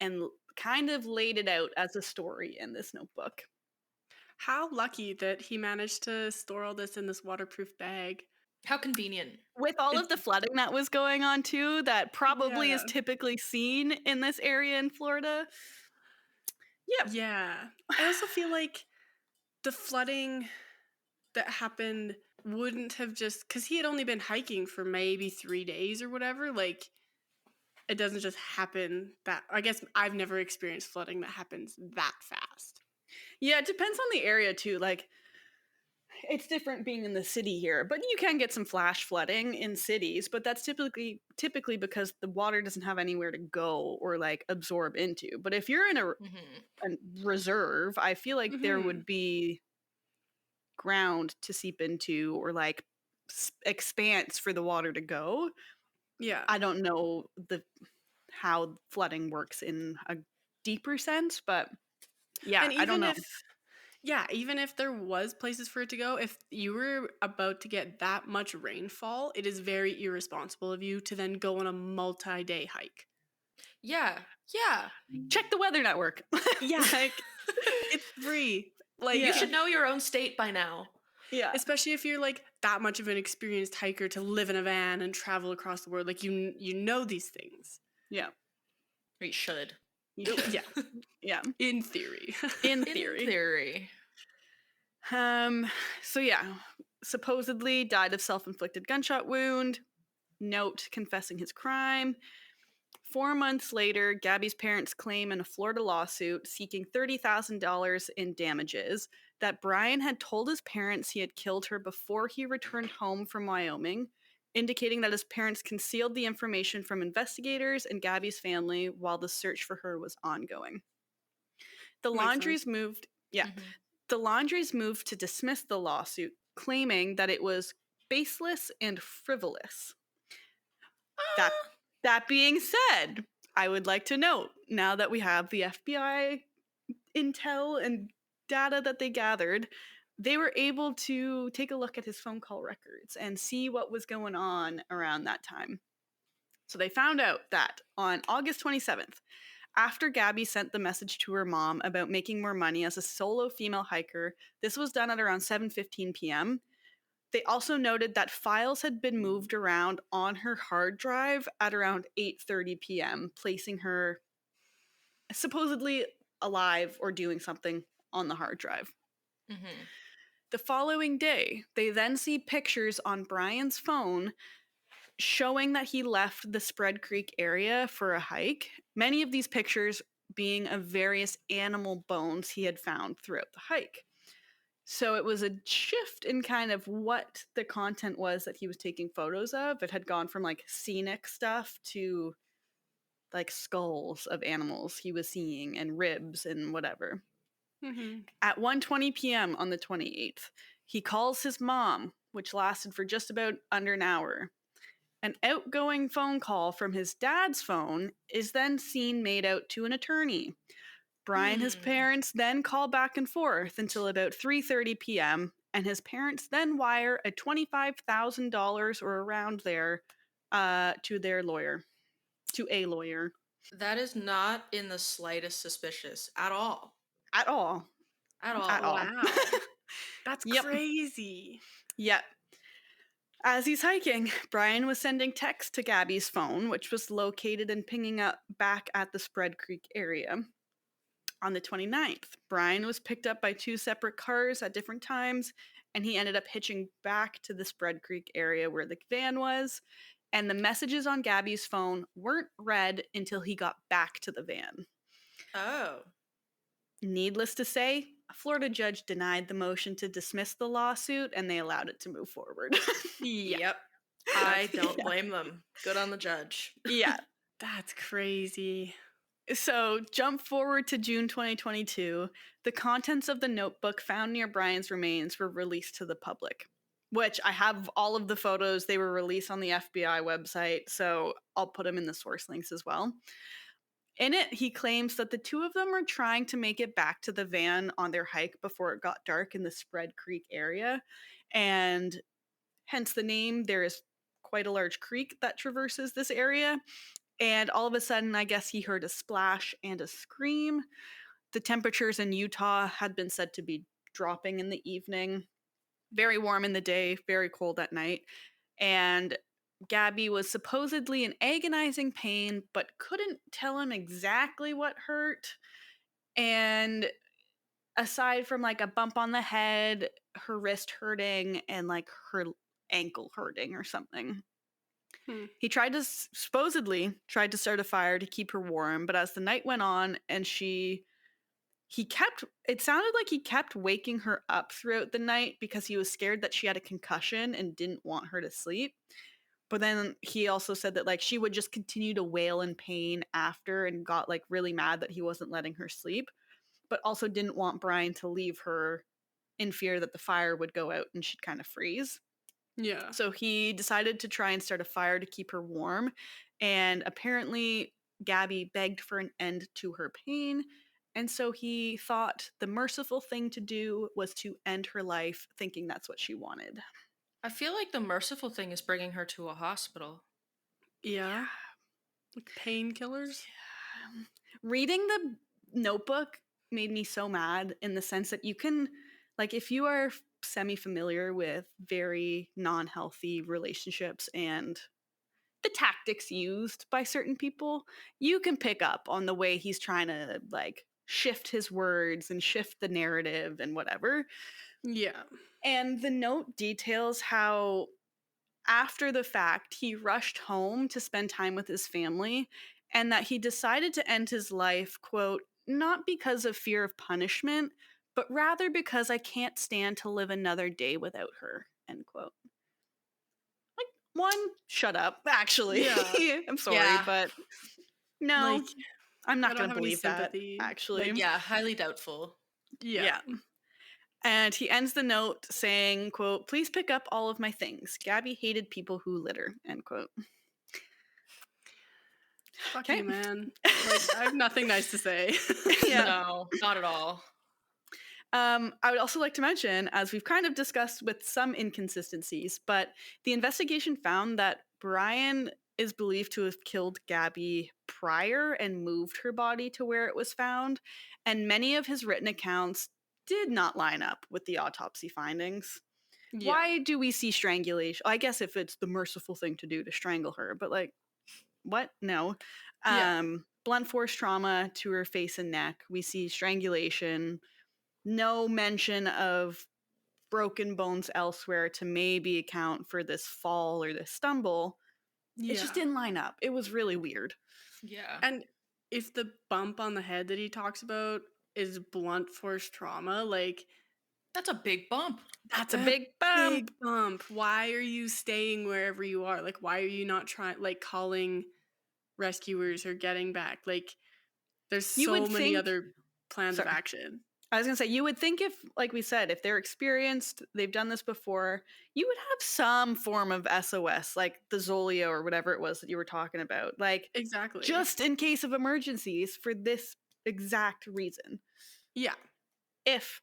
and kind of laid it out as a story in this notebook. How lucky that he managed to store all this in this waterproof bag. How convenient. With all of the flooding that was going on too, that probably is Yeah. typically seen in this area in Florida. Yep. Yeah. I also feel like the flooding that happened wouldn't have just, because he had only been hiking for maybe 3 days or whatever, like it doesn't just happen that, I guess I've never experienced flooding that happens that fast. Yeah, it depends on the area too. Like, it's different being in the city here, but you can get some flash flooding in cities, but that's typically because the water doesn't have anywhere to go or like absorb into. But if you're in a reserve, I feel like there would be ground to seep into or like expanse for the water to go. Yeah. I don't know how flooding works in a deeper sense, but yeah, And I don't know. Even if there was places for it to go, if you were about to get that much rainfall, it is very irresponsible of you to then go on a multi-day hike. Yeah. Check the weather network. Yeah. Like, It's free. Like You should know your own state by now. yeah. especially if you're like that much of an experienced hiker to live in a van and travel across the world, like you know these things. Yeah. Or you should. Yeah. Yeah. In theory. In In theory. theory. So yeah, supposedly died of self-inflicted gunshot wound. Note confessing his crime. 4 months later, Gabby's parents claim in a Florida lawsuit seeking $30,000 in damages that Brian had told his parents he had killed her before he returned home from Wyoming, indicating that his parents concealed the information from investigators and Gabby's family while the search for her was ongoing. The Laundries moved, the Laundries moved to dismiss the lawsuit, claiming that it was baseless and frivolous. That being said, I would like to note, now that we have the FBI intel and data that they gathered, they were able to take a look at his phone call records and see what was going on around that time. So they found out that on August 27th, after Gabby sent the message to her mom about making more money as a solo female hiker, this was done at around 7:15 p.m., they also noted that files had been moved around on her hard drive at around 8:30 p.m., placing her supposedly alive or doing something on the hard drive. The following day, they then see pictures on Brian's phone showing that he left the Spread Creek area for a hike, many of these pictures being of various animal bones he had found throughout the hike. So it was a shift in kind of what the content was that he was taking photos of. It had gone from like scenic stuff to like skulls of animals he was seeing and ribs and whatever. At 1:20 p.m. on the 28th, he calls his mom, which lasted for just about under an hour. An outgoing phone call from his dad's phone is then seen made out to an attorney. Brian, his parents, then call back and forth until about 3:30 p.m., and his parents then wire a $25,000 or around there to their lawyer, to a lawyer. That is not in the slightest suspicious at all. At all. At all. At all. Wow. That's Yep. crazy. Yep. As he's hiking, Brian was sending texts to Gabby's phone, which was located and pinging up back at the Spread Creek area. On the 29th, Brian was picked up by 2 separate cars at different times, and he ended up hitching back to the Spread Creek area where the van was, and the messages on Gabby's phone weren't read until he got back to the van. Oh. Needless to say, a Florida judge denied the motion to dismiss the lawsuit, and they allowed it to move forward. Yep. I don't blame them. Good on the judge. Yeah. That's crazy. So, jump forward to June 2022. The contents of the notebook found near Brian's remains were released to the public, which I have all of the photos. They were released on the FBI website, so I'll put them in the source links as well. In it, he claims that the 2 of them were trying to make it back to the van on their hike before it got dark in the Spread Creek area, and hence the name. There is quite a large creek that traverses this area. And all of a sudden, I guess he heard a splash and a scream. The temperatures in Utah had been said to be dropping in the evening. Very warm in the day, very cold at night. And Gabby was supposedly in agonizing pain, but couldn't tell him exactly what hurt. And aside from like a bump on the head, her wrist hurting, and like her ankle hurting or something. He supposedly tried to start a fire to keep her warm, but as the night went on and it sounded like he kept waking her up throughout the night because he was scared that she had a concussion and didn't want her to sleep. But then he also said that like she would just continue to wail in pain after, and got like really mad that he wasn't letting her sleep, but also didn't want Brian to leave her in fear that the fire would go out and she'd kind of freeze. Yeah. So he decided to try and start a fire to keep her warm, and apparently Gabby begged for an end to her pain, and so he thought the merciful thing to do was to end her life, thinking that's what she wanted. I feel like the merciful thing is bringing her to a hospital. Yeah. Like painkillers? Reading the notebook made me so mad, in the sense that you can, like, if you are semi-familiar with very non-healthy relationships and the tactics used by certain people, you can pick up on the way he's trying to like shift his words and shift the narrative and whatever. Yeah. And the note details how after the fact he rushed home to spend time with his family, and that he decided to end his life, quote, not because of fear of punishment, but rather because I can't stand to live another day without her, end quote. Like, one, shut up, actually. Yeah. I'm sorry, Yeah. but no, Like, I'm I not don't going to have any believe that, sympathy. actually. Like, Yeah, highly doubtful. yeah. And he ends the note saying, quote, please pick up all of my things. Gabby hated people who litter, end quote. Fuck Okay. you, man. Like, I have nothing nice to say. Yeah. No, not at all. I would also like to mention, as we've kind of discussed with some inconsistencies, but the investigation found that Brian is believed to have killed Gabby prior and moved her body to where it was found, and many of his written accounts did not line up with the autopsy findings. Yeah. Why do we see strangulation? I guess if it's the merciful thing to do to strangle her, but like, what? No. Yeah. Blunt force trauma to her face and neck. We see strangulation. No mention of broken bones elsewhere to maybe account for this fall or this stumble. Yeah. It just didn't line up. It was really weird. Yeah. And if the bump on the head that he talks about is blunt force trauma, like, That's a big bump. That's a big bump. big bump. Why are you staying wherever you are? Like, why are you not trying, like, calling rescuers or getting back? Like, there's You so would many think- other plans Sorry. of action. I was going to say, you would think if, like we said, if they're experienced, they've done this before, you would have some form of SOS, like the Zolio or whatever it was that you were talking about. Like, Exactly. just in case of emergencies for this exact reason Yeah. if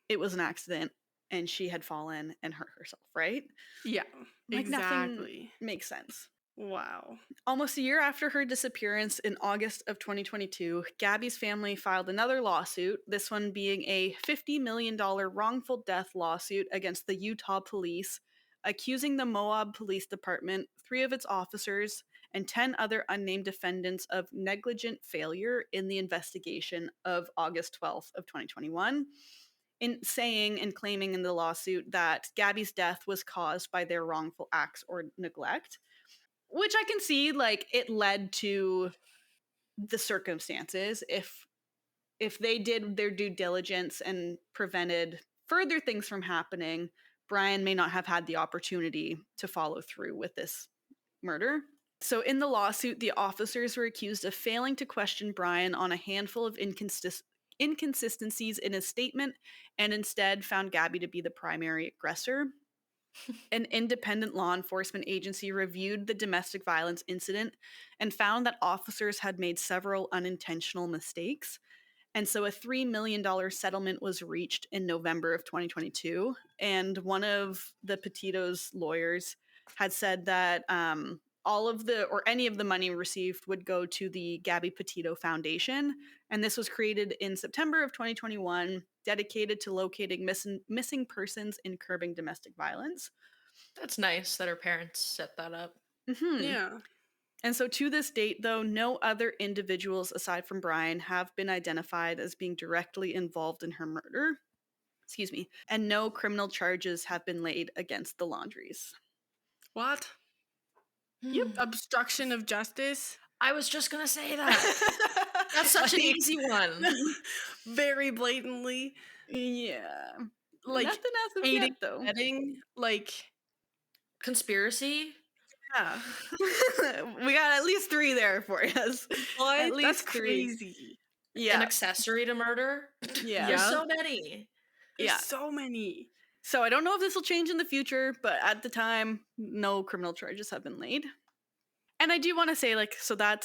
it was an accident and she had fallen and hurt herself, right? Yeah. Like nothing Exactly. makes sense. Wow. Almost a year after her disappearance in August of 2022, Gabby's family filed another lawsuit, this one being a $50 million wrongful death lawsuit against the Utah police, accusing the Moab Police Department, 3 of its officers, and 10 other unnamed defendants of negligent failure in the investigation of August 12th of 2021. In saying and claiming in the lawsuit that Gabby's death was caused by their wrongful acts or neglect, which I can see, like, it led to the circumstances. If they did their due diligence and prevented further things from happening, Brian may not have had the opportunity to follow through with this murder. So in the lawsuit, the officers were accused of failing to question Brian on a handful of inconsistencies in his statement and instead found Gabby to be the primary aggressor. An independent law enforcement agency reviewed the domestic violence incident and found that officers had made several unintentional mistakes. And so a $3 million settlement was reached in November of 2022. And one of the Petito's lawyers had said that all of the, or any of the money received would go to the Gabby Petito Foundation. And this was created in September of 2021, dedicated to locating missing persons and curbing domestic violence. That's nice that her parents set that up. Mm-hmm. Yeah. And so to this date, though, no other individuals aside from Brian have been identified as being directly involved in her murder. Excuse me. And no criminal charges have been laid against the Laundries. What? Yep. Obstruction of justice? I was just gonna say that. That's such an easy one. Very blatantly. Yeah. Like, Nothing as of aiding, yet, though. abetting, like, Conspiracy? yeah. We got at least 3 there for us. What? At least That's 3. crazy. An Yeah. accessory to murder? Yeah. There's Yeah. so many. There's Yeah. so many. So I don't know if this will change in the future, but at the time, no criminal charges have been laid. And I do want to say, like, so that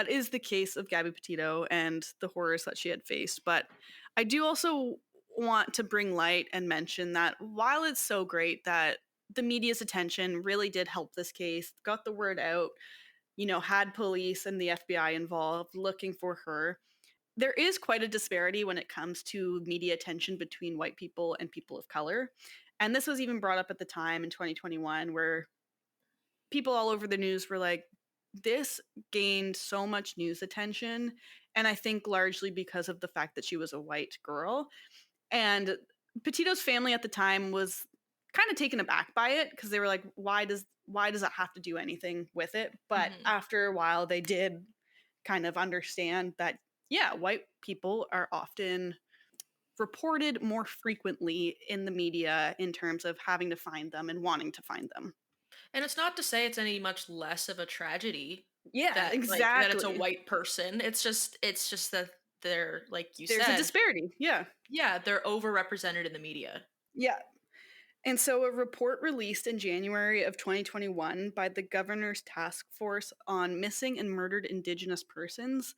is the case of Gabby Petito and the horrors that she had faced. But I do also want to bring light and mention that while it's so great that the media's attention really did help this case, got the word out, had police and the FBI involved looking for her, there is quite a disparity when it comes to media attention between white people and people of color. And this was even brought up at the time in 2021, where people all over the news were like, this gained so much news attention. And I think largely because of the fact that she was a white girl. And Petito's family at the time was kind of taken aback by it because they were like, why does that have to do anything with it? But after a while, they did kind of understand that, yeah, white people are often reported more frequently in the media in terms of having to find them and wanting to find them. And it's not to say it's any much less of a tragedy. Yeah, that, exactly. Like, that it's a white person. It's just that they're, like you said. There's a disparity. Yeah. Yeah, they're overrepresented in the media. Yeah. And so a report released in January of 2021 by the Governor's Task Force on Missing and Murdered Indigenous Persons,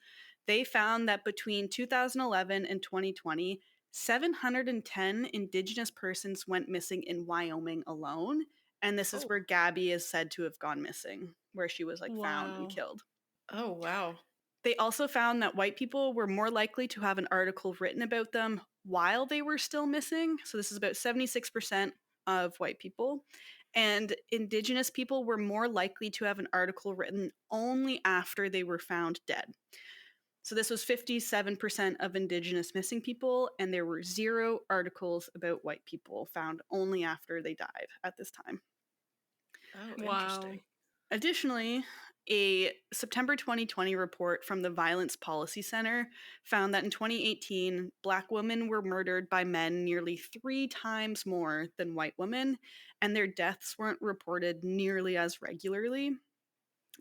they found that between 2011 and 2020, 710 Indigenous persons went missing in Wyoming alone. And this is where Gabby is said to have gone missing, where she was found and killed. Oh, wow. They also found that white people were more likely to have an article written about them while they were still missing. So this is about 76% of white people. And Indigenous people were more likely to have an article written only after they were found dead. So this was 57% of Indigenous missing people, and there were 0 articles about white people found only after they died at this time. Oh, Wow. interesting. Additionally, a September 2020 report from the Violence Policy Center found that in 2018, Black women were murdered by men nearly 3 times more than white women, and their deaths weren't reported nearly as regularly.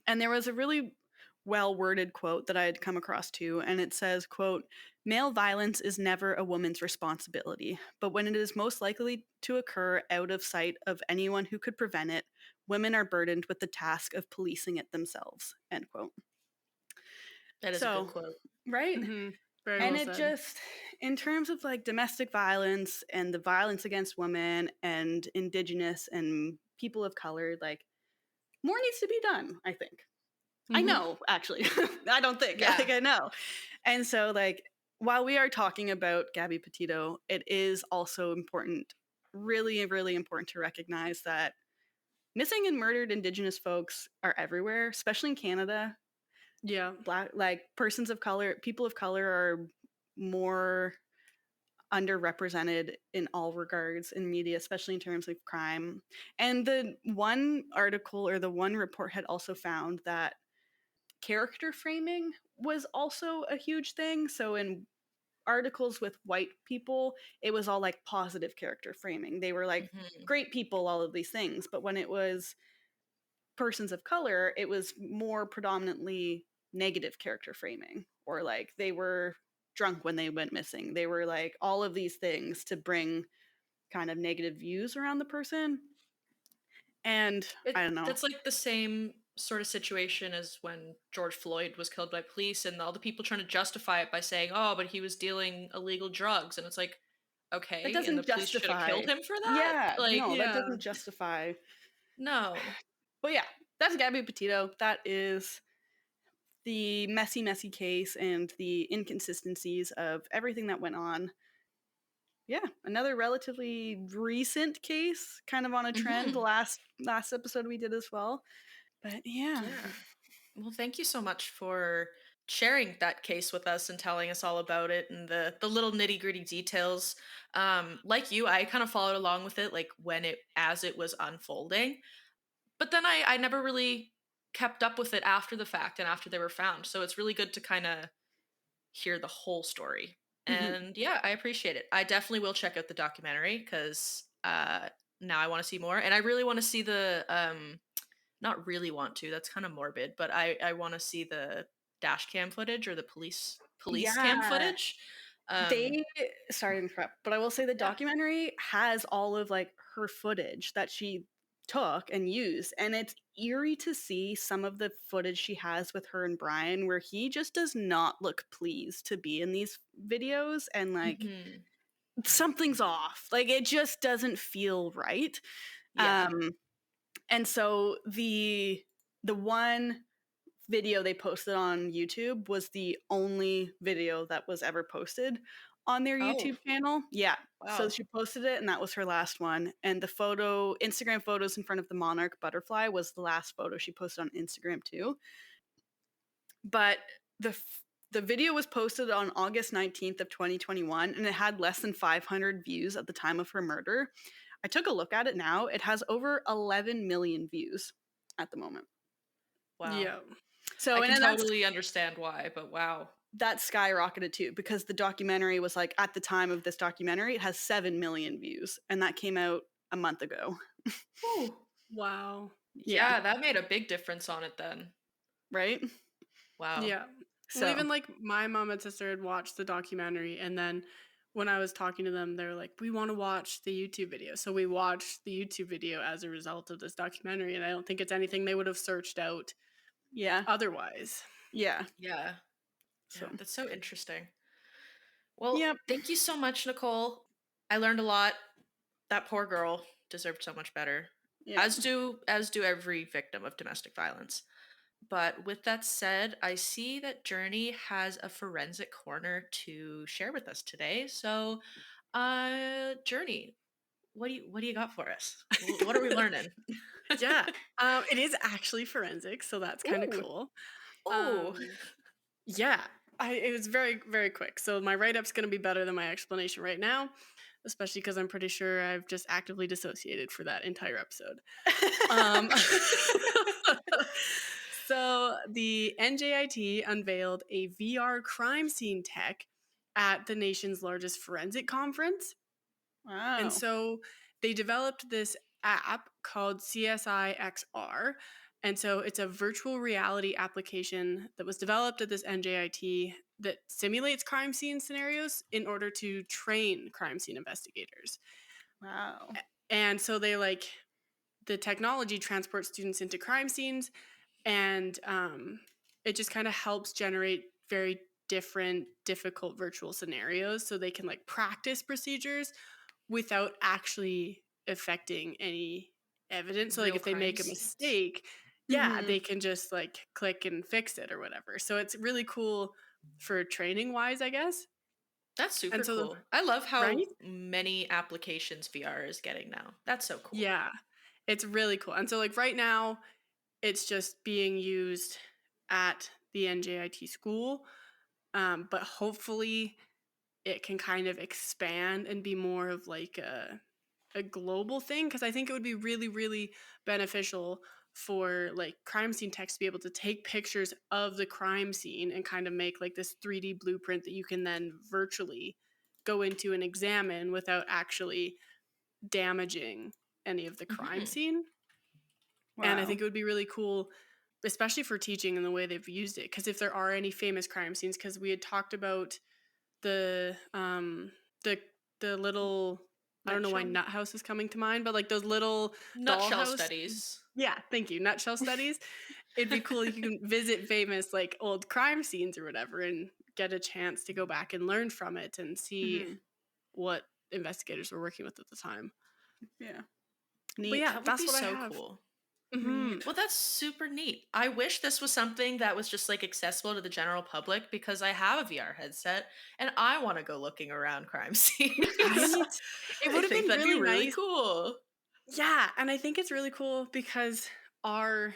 And there was a really well-worded quote that I had come across too, and it says, quote, "Male violence is never a woman's responsibility, but when it is most likely to occur out of sight of anyone who could prevent it, women are burdened with the task of policing it themselves," end quote. That is a good quote. Right? Mhm. Very And well it said. just, in terms of like domestic violence and the violence against women and Indigenous and people of color, like more needs to be done, I think. I Mhm. know, actually. I don't think. Yeah. Like, I know. And so, like, while we are talking about Gabby Petito, it is also important, really, really important to recognize that missing and murdered Indigenous folks are everywhere, especially in Canada. Yeah. Black, like, persons of color, people of color are more underrepresented in all regards in media, especially in terms of crime. And the one article or the one report had also found that character framing was also a huge thing. So in articles with white people, it was all like positive character framing. They were like Mhm. great people, all of these things. But when it was persons of color, it was more predominantly negative character framing, or like they were drunk when they went missing. They were like all of these things to bring kind of negative views around the person. And I don't know. That's like the same sort of situation as when George Floyd was killed by police and all the people trying to justify it by saying, "Oh, but he was dealing illegal drugs." And it's like, That "Okay, and the doesn't police should have justify. killed him for that?" Yeah, Like, no, that Yeah. doesn't justify. no. But yeah, that's Gabby Petito. That is the messy, messy case and the inconsistencies of everything that went on. Yeah, another relatively recent case, kind of on a trend. The Mhm. last episode we did as well. But yeah. Yeah. Well, thank you so much for sharing that case with us and telling us all about it and the little nitty-gritty details. Like you, I kind of followed along with it like when it as it was unfolding. But then I never really kept up with it after the fact and after they were found. So it's really good to kind of hear the whole story. Mhm. And yeah, I appreciate it. I definitely will check out the documentary because now I want to see more. And I really want to see the not really want to, that's kind of morbid, but I want to see the dash cam footage or the police cam Yeah. footage. They sorry to interrupt, but I will say the Yeah. documentary has all of like her footage that she took and used, and it's eerie to see some of the footage she has with her and Brian where he just does not look pleased to be in these videos, and like Mhm. something's off. Like it just doesn't feel right. Yeah. Um and so the one video they posted on YouTube was the only video that was ever posted on their Oh, YouTube channel. Yeah. So wow. she posted it and that was her last one. And the Instagram photos in front of the monarch butterfly was the last photo she posted on Instagram too. But the video was posted on August 19th of 2021 and it had less than 500 views at the time of her murder. I took a look at it now. It has over 11 million views at the moment. Wow. Yeah. I So, and can then totally understand why, but wow. that skyrocketed too because the documentary was like at the time of this documentary it has 7 million views and that came out a month ago. Whew. Wow. Yeah, Yeah, that made a big difference on it then. right. Wow. Yeah. Well, So even like my mom and sister had watched the documentary, and then when I was talking to them, they were like, "We want to watch the YouTube video." So we watched the YouTube video as a result of this documentary, and I don't think it's anything they would have searched out yeah, otherwise. yeah, Yeah. so Yeah, that's so interesting. Well, yep, thank you so much, Nicole. I learned a lot. That poor girl deserved so much better. yeah. As do every victim of domestic violence. But with that said, I see that Journey has a forensic corner to share with us today. So, Journey, what do you got for us? What are we learning? Yeah. It is actually forensics, so that's kind of Ooh, cool. Oh, Um, yeah. It was very, very quick. So my write up's going to be better than my explanation right now, especially because I'm pretty sure I've just actively dissociated for that entire episode. Um, so the NJIT unveiled a VR crime scene tech at the nation's largest forensic conference. And wow, so they developed this app called CSI XR. And so it's a virtual reality application that was developed at this NJIT that simulates crime scene scenarios in order to train crime scene investigators. wow, And so they like the technology transports students into crime scenes, and it just kind of helps generate very different difficult virtual scenarios so they can like practice procedures without actually affecting any evidence. So like Real if they crime make a scenes. mistake, yeah, they can just like click and fix it or whatever. So it's really cool for training wise, I guess. That's super And so cool. I love right? how many applications VR is getting now. That's so cool. Yeah. It's really cool. And so like right now it's just being used at the NJIT school. But hopefully it can kind of expand and be more of like a global thing, because I think it would be really, really beneficial for like crime scene techs to be able to take pictures of the crime scene and kind of make like this 3D blueprint that you can then virtually go into and examine without actually damaging any of the crime Mhm. scene. And I think it would be really cool, especially for teaching and the way they've used it. Because if there are any famous crime scenes, because we had talked about the the the little, I don't know why Nutshell? nut house is coming to mind, but like those little Nutshell dollhouse. studies. Yeah, thank you. Nutshell studies. It'd be cool if you can visit famous like old crime scenes or whatever and get a chance to go back and learn from it and see Mhm. what investigators were working with at the time. Yeah. But Neat. yeah, That would that's be what I so have. cool. Mhm. Neat. Well, that's super neat. I wish this was something that was just like accessible to the general public because I have a VR headset and I want to go looking around crime scenes. Right? It I would have think been that'd be really really nice. cool. Yeah, and I think it's really cool because our,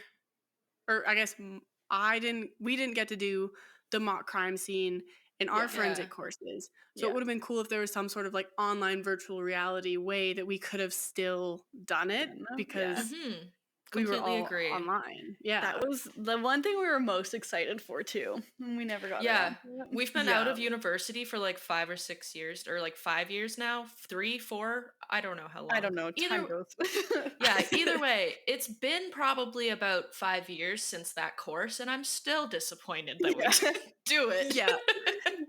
or I guess we didn't get to do the mock crime scene in our Yeah. Yeah. forensic courses. So it Yeah. would have been cool if there was some sort of like online virtual reality way that we could have still done it, Done them, yeah. because Hmm. we were Completely all agree. online. Yeah. That was the one thing we were most excited for too. And we never got Yeah. around to it. We've been out Yeah. of university for like 5 or 6 years, or like 5 years now, 3, 4. I don't know how I long. don't know. Time goes. Yeah, either way, it's been probably about 5 years since that course, and I'm still disappointed that we Yeah. didn't do it. Yeah.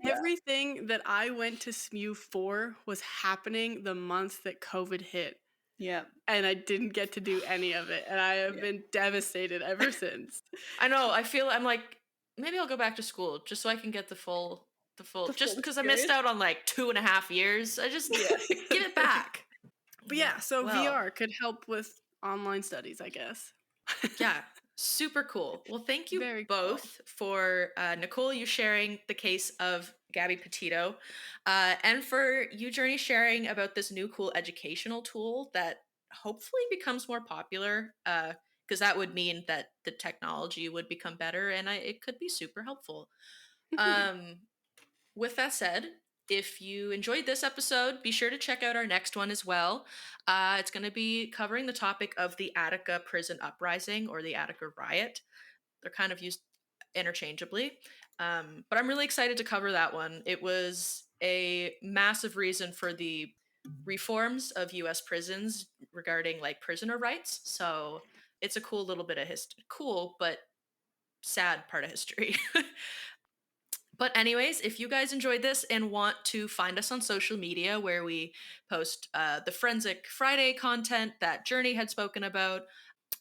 Yeah. Everything that I went to SMU for was happening the month that COVID hit. Yeah. And I didn't get to do any of it. And I have Yeah. been devastated ever since. I know. I'm like, maybe I'll go back to school just so I can get the full, The just full because I missed experience. out on like 2.5 years. I just Yeah. give it back. But yeah, so Well, VR could help with online studies, I guess. yeah, super cool. Well, thank you Very cool. both for Nicole, you sharing the case of Gabby Petito, and for you, Journey, sharing about this new cool educational tool that hopefully becomes more popular. Because that would mean that the technology would become better, and it could be super helpful. Um, with that said, if you enjoyed this episode, be sure to check out our next one as well. It's going to be covering the topic of the Attica prison uprising or the Attica riot. They're kind of used interchangeably. But I'm really excited to cover that one. It was a massive reason for the reforms of US prisons regarding like prisoner rights. So it's a cool little bit of history. Cool, but sad part of history. But anyways, if you guys enjoyed this and want to find us on social media where we post the Forensic Friday content that Journey had spoken about,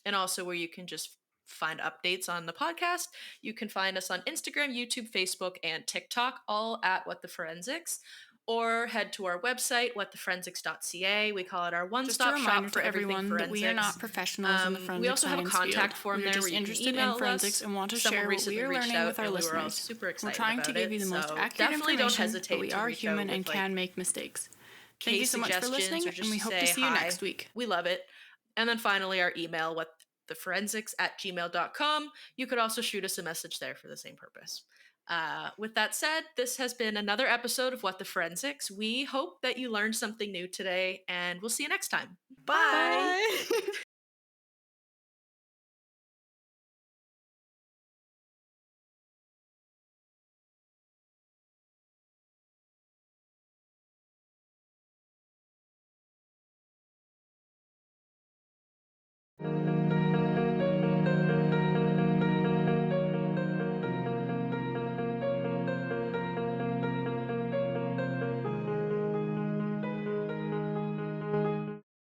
and also where you can just find updates on the podcast, you can find us on Instagram, YouTube, Facebook, and TikTok, all at What the Forensics. Or head to our website, whattheforensics.ca. We call it our Just a one-stop reminder shop for to everything everyone forensics. that we are not professionals in the forensic We also have a science contact field. form We are there just where you can interested in email forensics us. and want to Someone share what recently we are reached learning out, with our and we were all listeners. super We're excited trying about to give it. you the most So accurate definitely don't information, hesitate but we to are reach out human with and like can make mistakes. Thank you case so much for suggestions listening, or just and we to hope say to see you hi. next week. We love it. And then finally, our email, whattheforensics@gmail.com. You could also shoot us a message there for the same purpose. With that said, this has been another episode of What the Forensics. We hope that you learned something new today, and we'll see you next time. Bye.